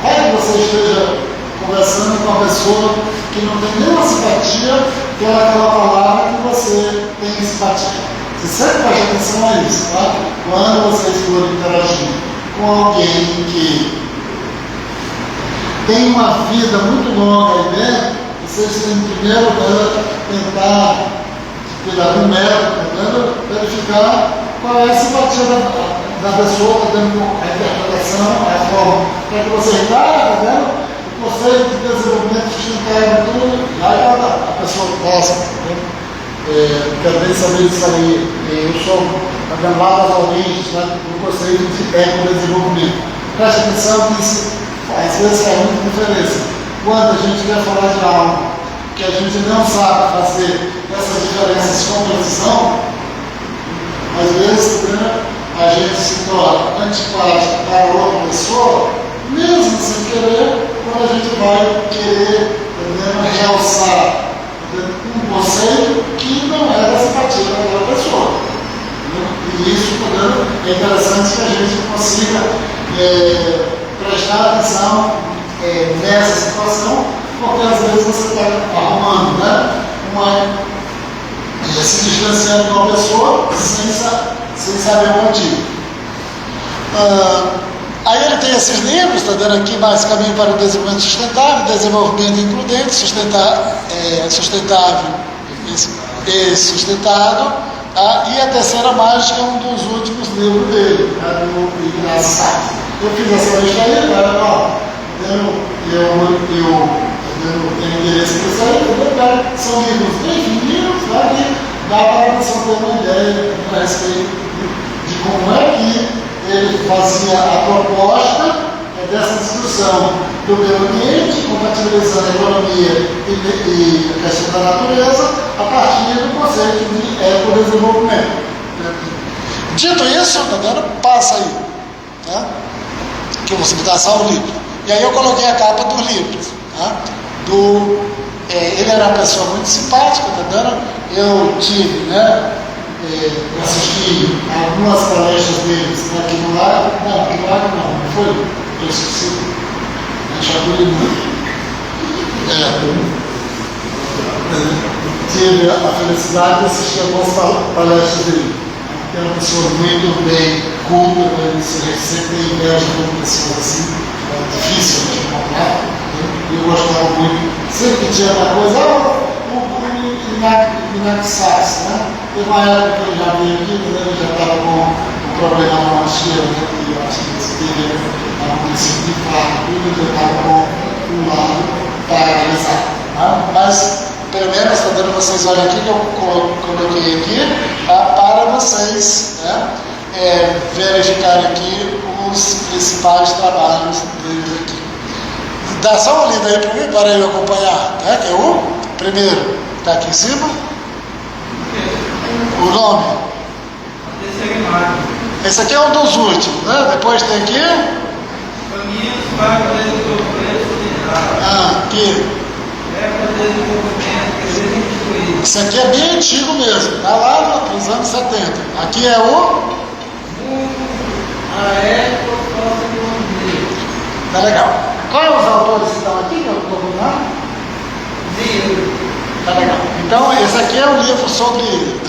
[SPEAKER 1] vai que você esteja conversando com uma pessoa que não tem nenhuma simpatia pelaquela palavra que você tem simpatia. Você sempre preste atenção a isso, tá? Quando vocês forem interagir com alguém que tem uma vida muito longa aí dentro, vocês têm primeiro tentar cuidar do método, tentando verificar qual é a simpatia da pessoa, tendo a interpretação, a forma, para que você tá vendo? O conceito de desenvolvimento sustentável, tudo, aí a pessoa gosta, quero bem saber disso aí. Eu sou lá das origens, né, do conceito de ecodesenvolvimento. Preste atenção que isso às vezes faz muita diferença. Quando a gente quer falar de algo que a gente não sabe fazer essas diferenças com precisão, às vezes a gente se torna antipático para outra pessoa, mesmo sem querer, quando a gente vai querer realçar um conceito que não é da simpatia daquela pessoa. E isso, é interessante que a gente consiga prestar atenção nessa situação, porque às vezes você está arrumando, né, se distanciando de uma pessoa sem saber o motivo. Aí ele tem esses livros, está dando aqui mais Caminho para o Desenvolvimento Sustentável, Desenvolvimento Includente, Sustentável e Sustentado, e a Terceira Mágica é um dos últimos livros dele, do Ignacio Sachs. Eu fiz essa lista aí, eu tenho interesse por isso aí, são livros bem fininhos, que dá para você ter uma ideia a respeito de como é que ele fazia a proposta dessa discussão do meio ambiente, compatibilizando a economia e a questão da natureza, a partir do conceito de ecodesenvolvimento. Dito isso, tá dando? Passa aí, tá? Que eu vou dar só o livro. E aí eu coloquei a capa dos livros, tá? Ele era uma pessoa muito simpática, tá dando? Eu tive, assisti algumas palestras deles aqui no Lago, não foi? Eu esqueci. Tive a felicidade de assistir algumas palestras dele. É uma pessoa muito bem culta, você sempre tem inveja de pessoas assim, é difícil de encontrar. Eu gostava muito, sempre que tinha uma coisa, o Inaxax, Teve uma época que ele já veio aqui, ele já estava com um problema na mochila, e eu acho que ele teve um princípio de infarto, ele já estava com um lado para analisar. Mas, pelo menos, está dando vocês olhar aqui, que eu coloquei aqui, para vocês verificarem aqui os principais trabalhos dele aqui. Dá só uma lida aí para mim, para eu acompanhar, que é o primeiro, está aqui em cima. O nome? Esse aqui é um dos últimos, Depois tem aqui.
[SPEAKER 2] Caminhos para o desenvolvimento sustentável.
[SPEAKER 1] Aqui.
[SPEAKER 2] Para o desenvolvimento.
[SPEAKER 1] Esse aqui é bem antigo mesmo, está lá nos anos 70. Aqui é o.
[SPEAKER 2] A ecosociologia.
[SPEAKER 1] Tá legal. Qual é os autores que estão aqui? Que eu estou vendo? Tá legal. Então, esse aqui é um livro sobre ele,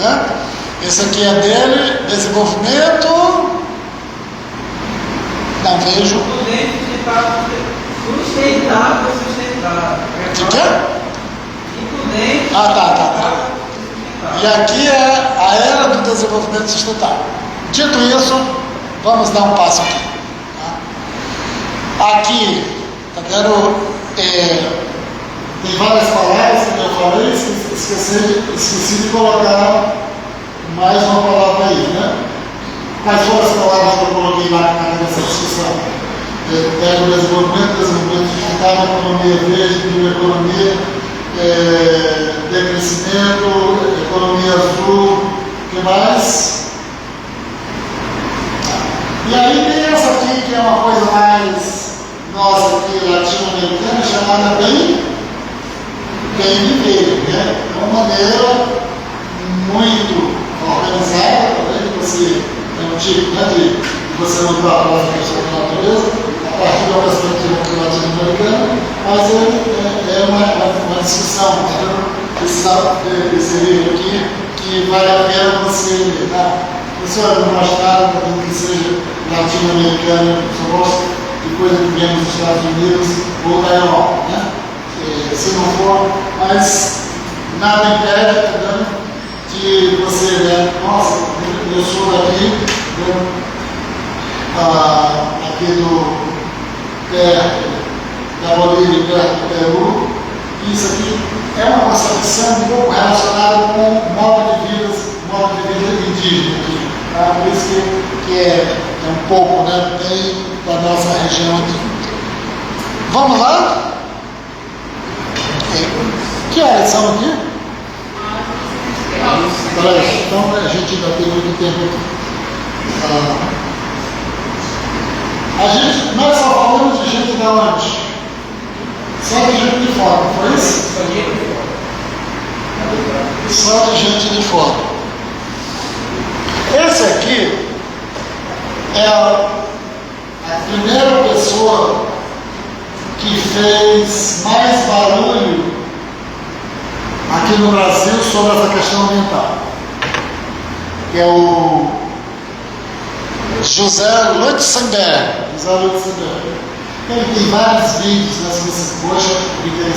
[SPEAKER 1] Esse aqui é dele, desenvolvimento. Não vejo.
[SPEAKER 2] Sustentável.
[SPEAKER 1] De quê?
[SPEAKER 2] Includente.
[SPEAKER 1] Tá. E aqui é a era do desenvolvimento sustentável. Dito isso, vamos dar um passo aqui. Aqui, tá vendo? Tem várias palavras que eu falei, esqueci de colocar mais uma palavra aí, Quais foram as palavras que eu coloquei lá nessa discussão? Desenvolvimento sustentável, economia verde, bioeconomia, decrescimento, economia azul, o que mais? E aí tem essa aqui que é uma coisa mais nossa aqui, latino-americana, chamada bem viver, É uma maneira muito organizada, de você é um tipo de você não trabalhar a questão da natureza, a partir da perspectiva latino-americana, mas é uma discussão, esse livro aqui, que vale a pena você ler, Pessoal, não gostaram que seja latino-americano, só gosto de coisa que vem nos Estados Unidos ou da Europa, Se não for, mas nada impede, de você, nossa, eu sou daqui, aqui da Bolívia, perto do Peru, e isso aqui é uma concepção um pouco relacionada com o modo de vida indígena aqui. Por isso que é um pouco bem da nossa região aqui. Vamos lá? Que horas são aqui? Então a gente ainda tem muito tempo aqui. Nós só falamos de gente da onde? Só de gente de fora, não foi isso? Só de gente de fora. Esse aqui é a primeira pessoa que fez mais barulho aqui no Brasil sobre essa questão ambiental, que é o José Lutzenberg. José Lutzenberg. Ele tem vários vídeos, né? Se você, poxa, vamos dizer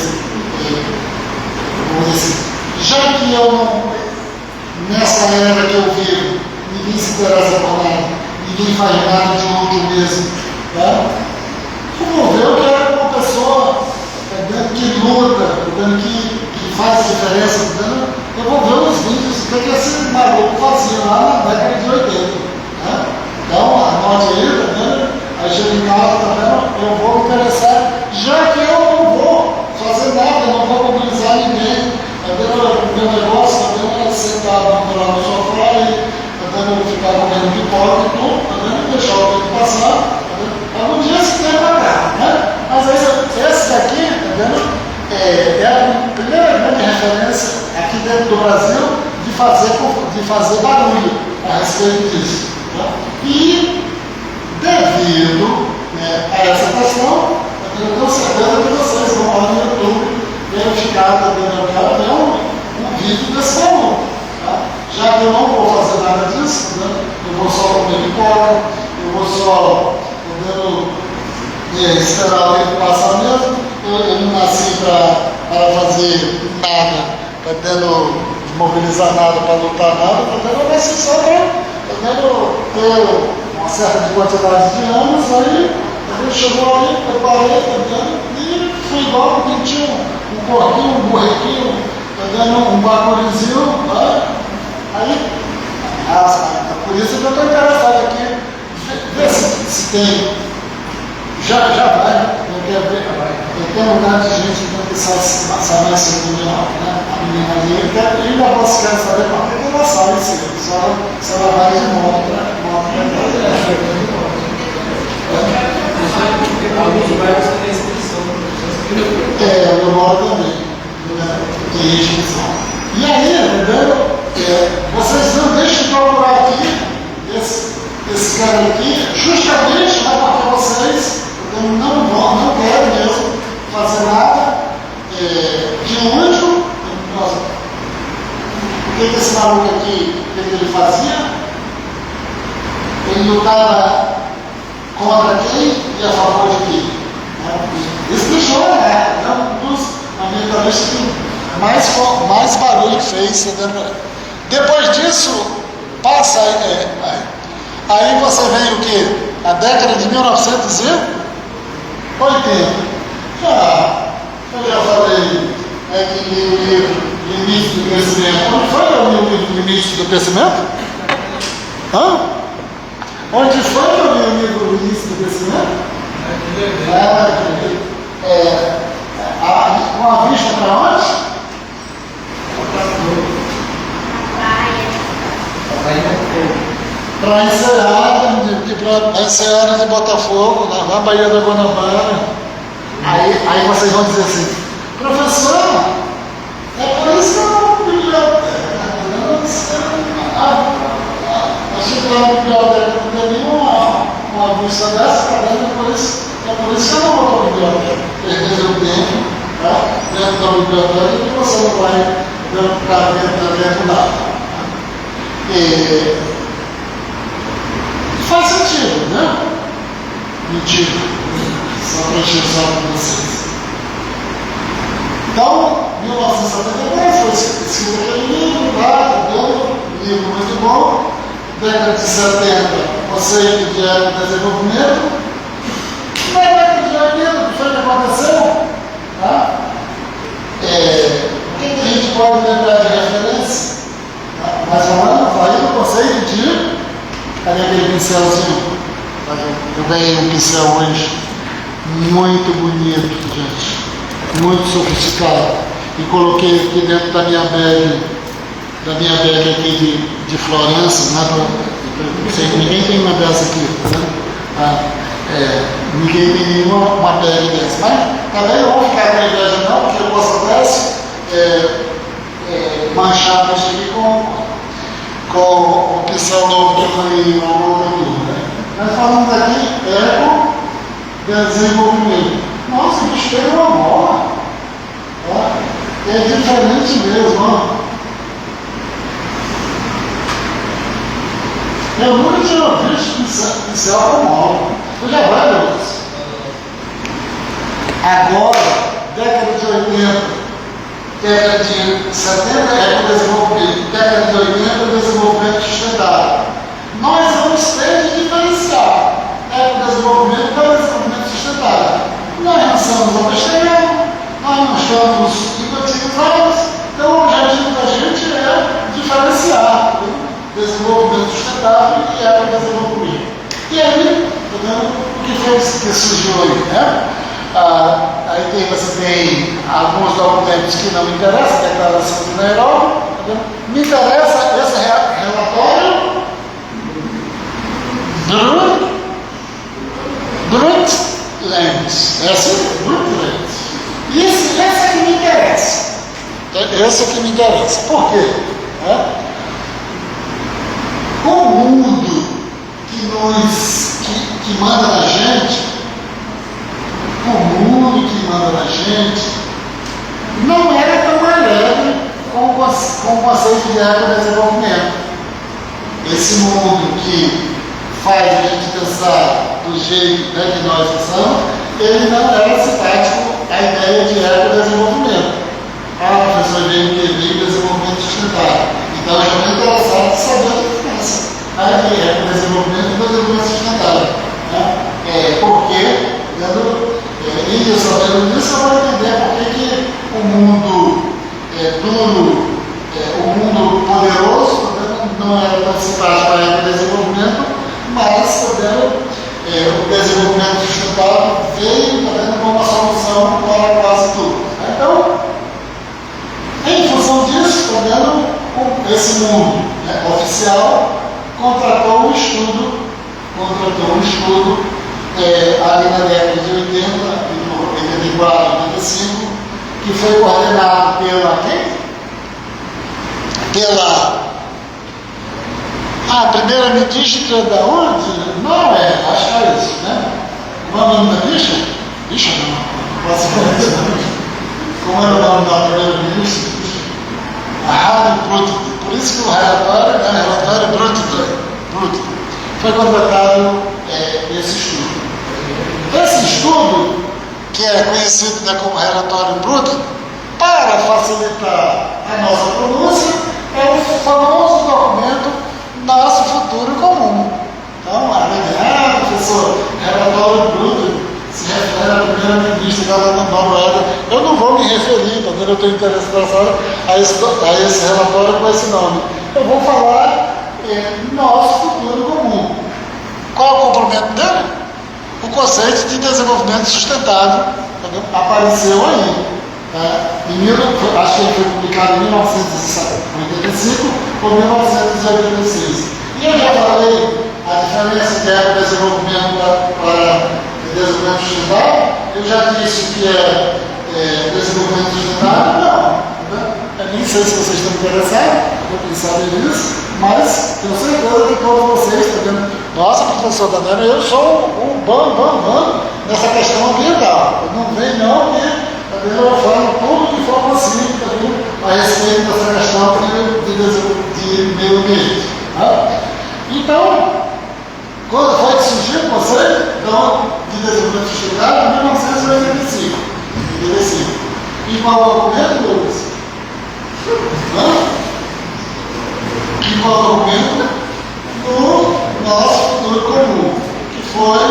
[SPEAKER 1] assim, já que eu não, nessa era que eu vivo, ninguém se interessa por nada, ninguém faz nada de útil mesmo, tá? Eu vou ver o que é uma pessoa que luta, que faz diferença, eu vou ver os vídeos, o que esse maluco fazia lá na década de 80. Né? Então, anote aí, tá vendo? Aí chega em casa, tá vendo? Eu vou me interessar, já que eu não vou fazer nada, eu não vou mobilizar ninguém. Tá vendo o meu negócio, tá vendo sentado lá no sofá e tá vendo ficar comendo pipoca e tudo, tá vendo? Deixar o tempo passar, tá vendo? Algum dia esse tempo vai dar, né? Mas aí, esse daqui, tá vendo? É a primeira grande referência aqui dentro do Brasil de fazer barulho a respeito disso. Tá? E devido, né, a essa questão, eu tenho certeza que vocês vão lá no YouTube verificar também um vídeo desse valor. Tá? Já que eu não vou fazer nada disso, né, eu vou só comer pipoca, eu vou só esperar o tempo passar mesmo. Eu não nasci para fazer nada, para mobilizar nada, para lutar nada, eu nasci só para ter uma certa quantidade de anos, aí chegou ali, preparei, e fui igual porque tinha um porquinho, um borrequinho, um bacurizinho, aí, por isso que eu estou interessado aqui, ver se tem, já vai, eu quero ver, eu tenho um lugar de gente que sabe mais sobre a menina ali, eu ainda posso querer saber por que ela sabe isso, se ela vai de moto,
[SPEAKER 2] Alguns bairros têm inscrição.
[SPEAKER 1] eu moro também, tem inscrição. E aí, entendeu? Vocês não deixem de procurar aqui, esse cara aqui, justamente porque vocês não querem mesmo fazer nada de útil. O que esse maluco aqui, o que ele fazia? Ele lutava contra quem e a favor de quem? Esse bicho é um dos ambientalistas que mais barulho fez. Depois disso, passa aí você vem o quê? A década de 1980. Eu já falei que o livro Limite do Crescimento. Onde foi o livro Limite do Crescimento? Onde foi que eu li o livro Limite do Crescimento? Com a vista para onde? Para a Enseada de Botafogo, na Baía da Guanabara. Aí vocês vão dizer assim, professor, é por isso que eu não biblioteca. Achei que a biblioteca não tem nenhuma vista dessa, é por isso que eu não vou para a biblioteca. Perder o tempo dentro da biblioteca e você não vai para dentro nada. Faz sentido, né? Mentira. Só para encher o saco de vocês. Então, 1972 foi escrito aquele livro, livro muito bom. Década de 70, conceito de desenvolvimento. Na década de 80, o que foi que aconteceu? O que a gente pode lembrar de referência? Mais ou menos, aí no conceito de. Cadê aquele pincelzinho? Eu ganhei um pincel hoje. Muito bonito, gente. Muito sofisticado. E coloquei aqui dentro da minha bag aqui de Florença, né? Ninguém tem uma dessa aqui, tá vendo? Ninguém tem nenhuma bag dessa. Mas também não vou ficar com inveja não, porque eu posso até manchar isso aqui com o pincel novo que eu ganhei na outra turma. Nós falamos aqui, desenvolvimento. Nossa, o bicho tem uma bola. É diferente mesmo, ó. Eu nunca tinha visto Isso é homólogo. Tu já vai, Lucas? Agora, década de 80, década de 70 é o desenvolvimento, década de 80 é o desenvolvimento sustentável. Nós vamos ter de diferenciar o desenvolvimento do desenvolvimento sustentável. Nós não somos obsterianos, nós não estamos hipotetizados, então o objetivo da gente é diferenciar o desenvolvimento sustentável e ecodesenvolvimento. E aí, o que foi que surgiu aí, né? Aí você tem alguns documentos que não me interessam, a declaração de Nairobi, me interessa esse relatório Brundtland, é assim? Brundtland. Esse é que me interessa. Esse é que me interessa. Por quê? O mundo que manda na gente, não era tão alegre com o conceito de ecodesenvolvimento. Esse mundo que faz a gente pensar do jeito que nós pensamos, ele não era simpático à ideia de ecodesenvolvimento. Professor, veio desenvolvimento sustentável. Então, eu já estou interessado em saber a diferença entre ecodesenvolvimento e desenvolvimento sustentável. Porque, e sabendo disso, eu vou entender por que o mundo duro, o mundo poderoso, não era tão simpático para o desenvolvimento, mas o desenvolvimento sustentável veio como uma solução para quase tudo. Então, em função disso, esse mundo oficial contratou um estudo ali na década de 80, 84, 85, que foi coordenado pela quem? A primeira-ministra da onde? Não acho que é isso, né? Como é o nome da bicha? Bicha não posso falar isso não. Como era o nome da primeira-ministra? A Rádio Brundtland. Por isso que o relatório Brundtland. Foi contratado esse estudo. Esse estudo, que é conhecido como relatório Brundtland, para facilitar a nossa pronúncia, é o famoso documento Nosso Futuro Comum. Então, professor, relatório Brundtland se refere à primeira-ministra da Noruega. Eu não vou me referir, quando eu estou interessado a esse relatório com esse nome. Eu vou falar Nosso Futuro Comum. Qual é o complemento dele? O conceito de desenvolvimento sustentável apareceu aí. Acho que ele foi publicado em 1985 ou 1986. E eu já falei a diferença que é o desenvolvimento para desenvolvimento sustentável. Eu já disse que desenvolvimento sustentável. Não. Eu nem sei se vocês estão interessados em saber disso, mas tenho certeza que todos vocês estão vendo. Nossa, professor Daniel, eu sou um bam nessa questão ambiental. Eu não venho não, porque eu falo tudo de forma simples a respeito dessa questão de meio ambiente. Então, quando foi que surgiu o conceito de desenvolvimento sustentável? Em 1985. E qual é o documento, Lucas? E qual é o documento? Do Nosso Futuro Comum, que foi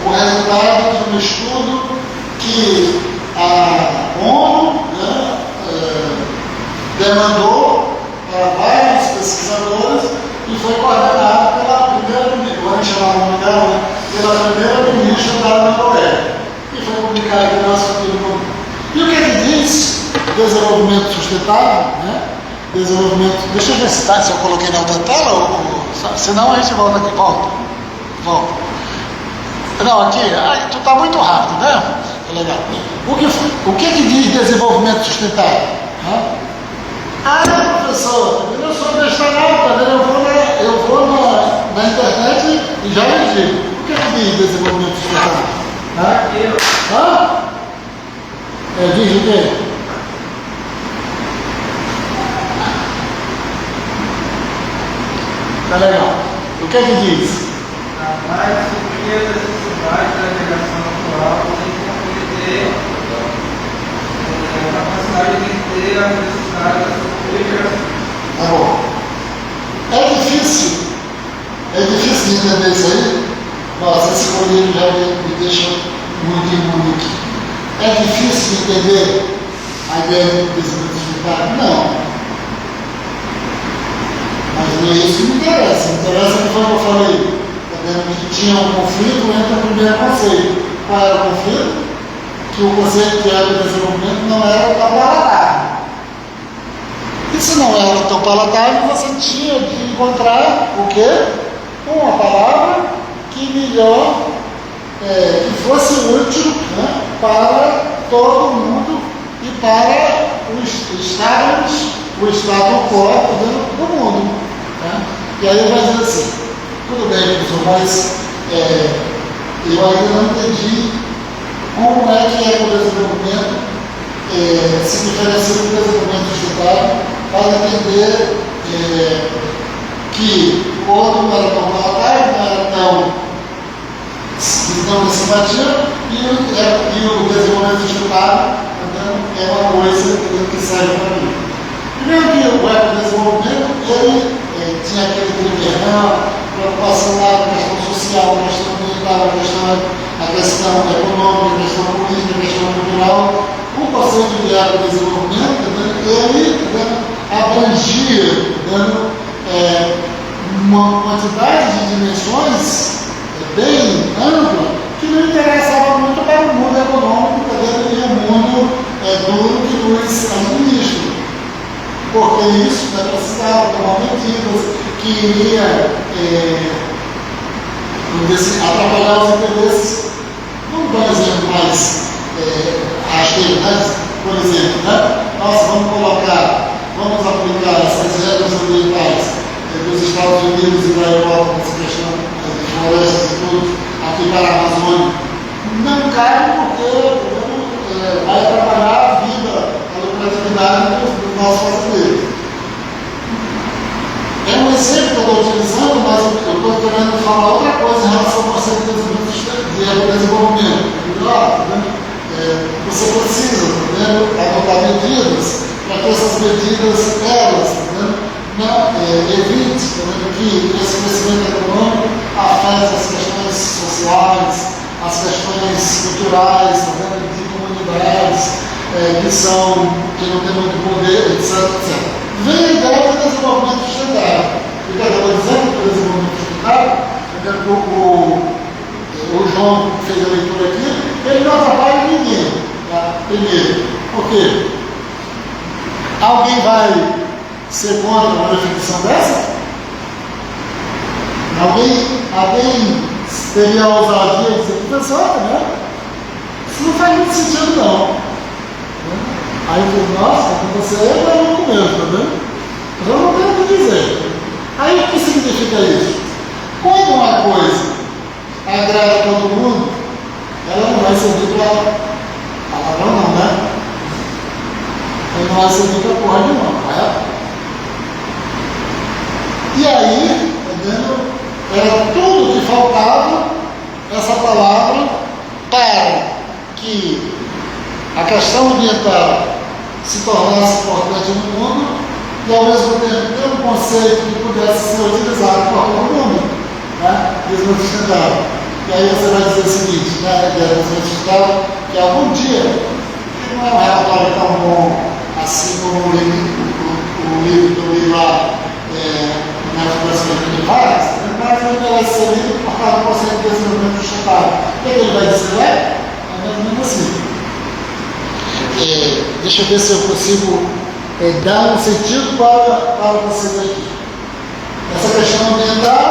[SPEAKER 1] o resultado de um estudo que a ONU demandou para vários pesquisadores e foi coordenado pela primeira-ministra da Noruega. E foi publicado aqui no Nosso Futuro Comum. E o que ele diz? Desenvolvimento sustentável, desenvolvimento. Deixa eu ver se eu coloquei na outra tela, senão a gente volta aqui. Volta. Não, aqui, tu está muito rápido, né? Legal. O que diz desenvolvimento sustentável? Professor, eu não sou besta eu vou na internet e já lhe digo. O que diz desenvolvimento sustentável? Diz o quê? Tá legal. O que diz? já me deixa muito imune aqui. É difícil de entender a ideia do crescimento sustentável? Não. Mas não é isso que me interessa. Me interessa que foi o que eu falei. Que tinha um conflito entre o primeiro conceito. Qual era o conflito? Que o conceito de agrodesenvolvimento não era tão palatável. E se não era tão palatável, você tinha de encontrar o quê? Uma palavra que melhor, que fosse útil, né, para todo mundo e para o estado quo do mundo. Né? E aí vai dizer assim, tudo bem, professor, mas eu ainda não entendi como é que o desenvolvimento se diferencia do desenvolvimento sustentável para entender que o outro não era tão palatável, não era tão simpatia, e o desenvolvimento sustentável é uma coisa que serve para mim. Primeiro que o ecodesenvolvimento, ele tinha aquele tripé, preocupação lá na questão social, na questão ambiental, a questão econômica, a questão política, a questão cultural. O conceito de ecodesenvolvimento, ele abrangia uma quantidade de dimensões bem ampla que não interessava muito para o mundo econômico e o mundo duro que nos administra. Porque isso precisava tomar medidas que iria atrapalhar os interesses. Vamos dar um exemplo mais rasteiro, né? Por exemplo, né? Nós vamos aplicar essas regras ambientais dos Estados Unidos e da Europa nessa questão de florestas e tudo, aqui para a Amazônia. Não cabe porque vai atrapalhar a vida, a lucratividade dos nossos fazendeiros. É um exemplo que eu estou utilizando, mas eu estou querendo falar outra coisa em relação ao conceito de desenvolvimento. Você precisa adotar medidas para que essas medidas, evite que esse crescimento econômico afete as questões sociais, as questões culturais, de comunidades que não têm muito poder, etc. Vem a ideia do desenvolvimento sustentável. Porque eu estou dizendo que o desenvolvimento sustentável, o João fez a leitura aqui, ele não atrapalha ninguém. Tá? Primeiro, por quê? Alguém vai ser contra uma definição dessa? Alguém teria a ousadia de dizer que pessoal, né? Isso não faz muito sentido, não. Aí eu digo, nossa, com você é maluco mesmo, tá vendo? Eu não tenho o que dizer. Aí o que significa isso? Quando uma coisa agrada todo mundo, ela não vai servir para palavrão, não, né? Ela não vai servir para porra nenhuma, correto? E aí, entendeu? Era tudo que faltava essa palavra para que a questão ambiental se tornasse importante no mundo e, ao mesmo tempo, ter um conceito que pudesse ser utilizado por todo mundo, né? Desenvolvimento sustentável. E aí você vai dizer o seguinte, né? Desenvolvimento sustentável, que algum dia, que não é um relatório tão bom assim como o livro que eu li lá na Fundação de Vargas, mas ele vai ser lido por causa do conceito de desenvolvimento sustentável. O que ele vai dizer? É mais ou menos assim. Deixa eu ver se eu consigo dar um sentido para vocês aqui. Essa questão ambiental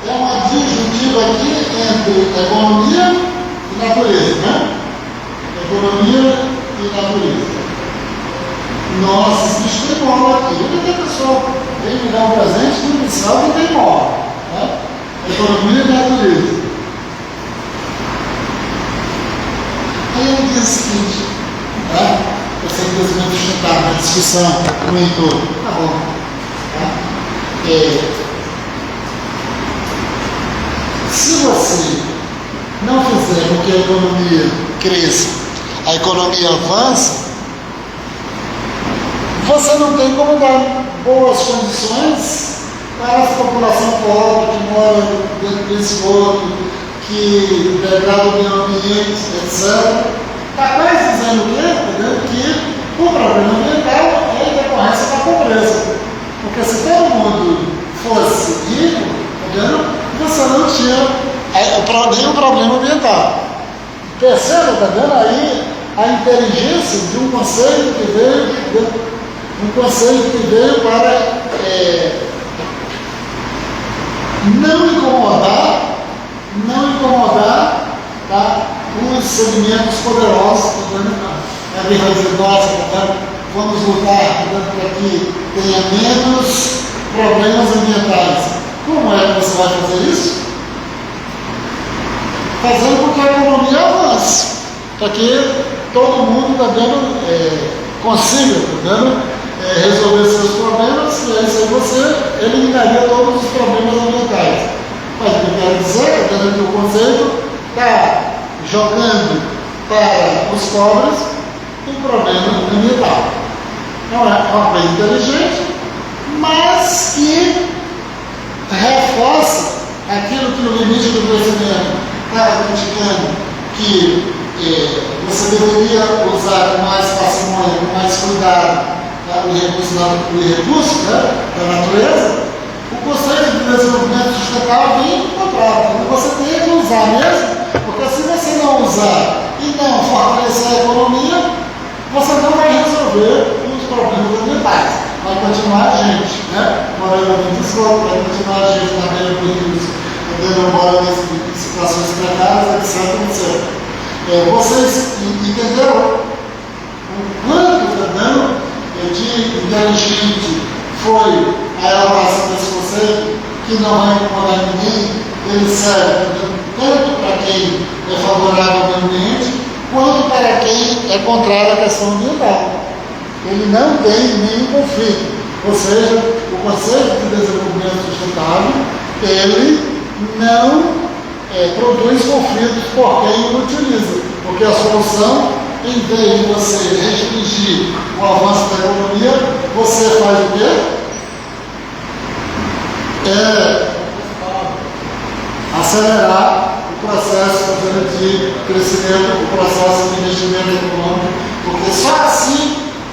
[SPEAKER 1] é uma disjuntiva aqui entre economia e natureza, né? Economia e natureza. Nossa, esse bicho tem mola aqui. Onde é que a pessoa vem me dar um presente no inicial que tem mola? Né? Economia e natureza. Aí ele diz o seguinte, né? Esse é o desenvolvimento sustentável, a discussão no entorno. Tá bom. Tá? Se você não fizer com que a economia cresça, a economia avança, você não tem como dar boas condições para essa população pobre que mora dentro desse outro, que degrada o meio ambiente, etc. Está quase dizendo o quê? Entendeu? Que o problema ambiental é em decorrência da pobreza. Porque se todo mundo fosse rico, entendeu? Você não tinha nenhum problema ambiental. Perceba, está vendo aí a inteligência de um conceito que veio para não incomodar, tá, os segmentos poderosos, alguém vai dizer, nossa, vamos lutar para que tenha menos problemas ambientais. Como é que você vai fazer isso? Fazendo com que a economia avance, para que todo mundo consiga resolver seus problemas, e aí você eliminaria todos os problemas ambientais. Mas o que eu quero dizer é que o conceito está jogando para os pobres um problema ambiental. Não é uma coisa inteligente, mas que reforça aquilo que no limite do crescimento estava criticando, que você deveria usar com mais parcimônia, com mais cuidado, tá, o recurso da natureza. O conceito de desenvolvimento sustentável vem encontrado. Então você tem que usar mesmo, porque se você não usar e não fortalecer a economia, você não vai resolver os problemas ambientais. Vai continuar a gente, morando em esgoto, vai continuar a gente na beira dos rios, morando em situações precárias, etc. Vocês entenderam o quanto de inteligente foi a elaboração desse conceito, que não vai incomodar ninguém, ele serve tanto para quem é favorável ao meio ambiente, quanto para quem é contrário à questão ambiental. Ele não tem nenhum conflito. Ou seja, o conceito de desenvolvimento sustentável, ele não produz conflitos por quem o utiliza. Porque a solução, em vez de você restringir o avanço da economia, você faz o quê? Acelerar o processo de crescimento, o processo de investimento econômico, porque só assim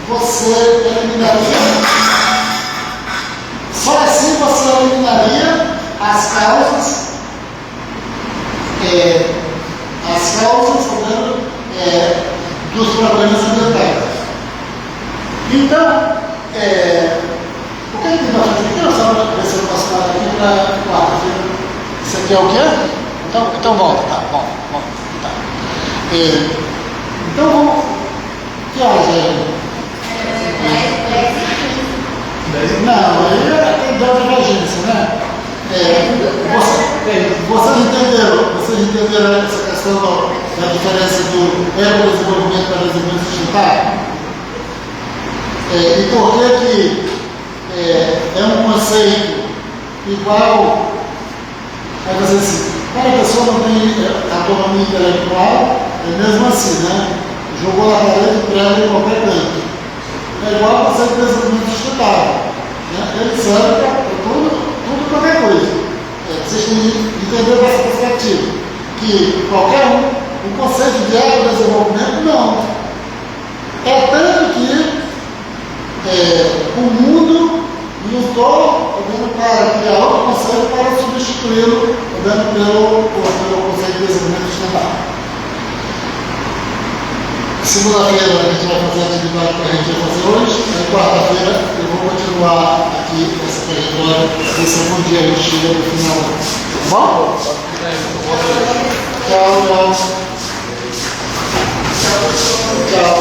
[SPEAKER 1] você eliminaria as causas dos problemas ambientais. Então, o que a gente vai fazer aqui? Nós vamos ver se eu posso parar aqui para quarta-feira. Isso aqui é o quê? Então volta, tá? Bom, tá. Então vamos. Que horas é? Não, aí tem divergência, né? Vocês entenderam essa questão da diferença do ecodesenvolvimento para desenvolvimento sustentável? E por que é um conceito igual, vai dizer assim, cada pessoa não tem autonomia intelectual, é mesmo assim, né? Jogou na parede, prega em qualquer canto. É igual ao conceito de desenvolvimento sustentável. Né? Ele serve para tudo qualquer coisa. Vocês têm que entender dessa perspectiva, que qualquer o conceito de ecodesenvolvimento não. É tanto que o mundo lutou para criar outro conceito para substituí-lo pelo conceito de desenvolvimento sustentável. Segunda-feira a gente vai fazer a atividade que a gente vai fazer hoje, e quarta-feira eu vou continuar aqui essa trajetória, esse é um dia a gente chega no final. Tá bom? Tchau. Tchau.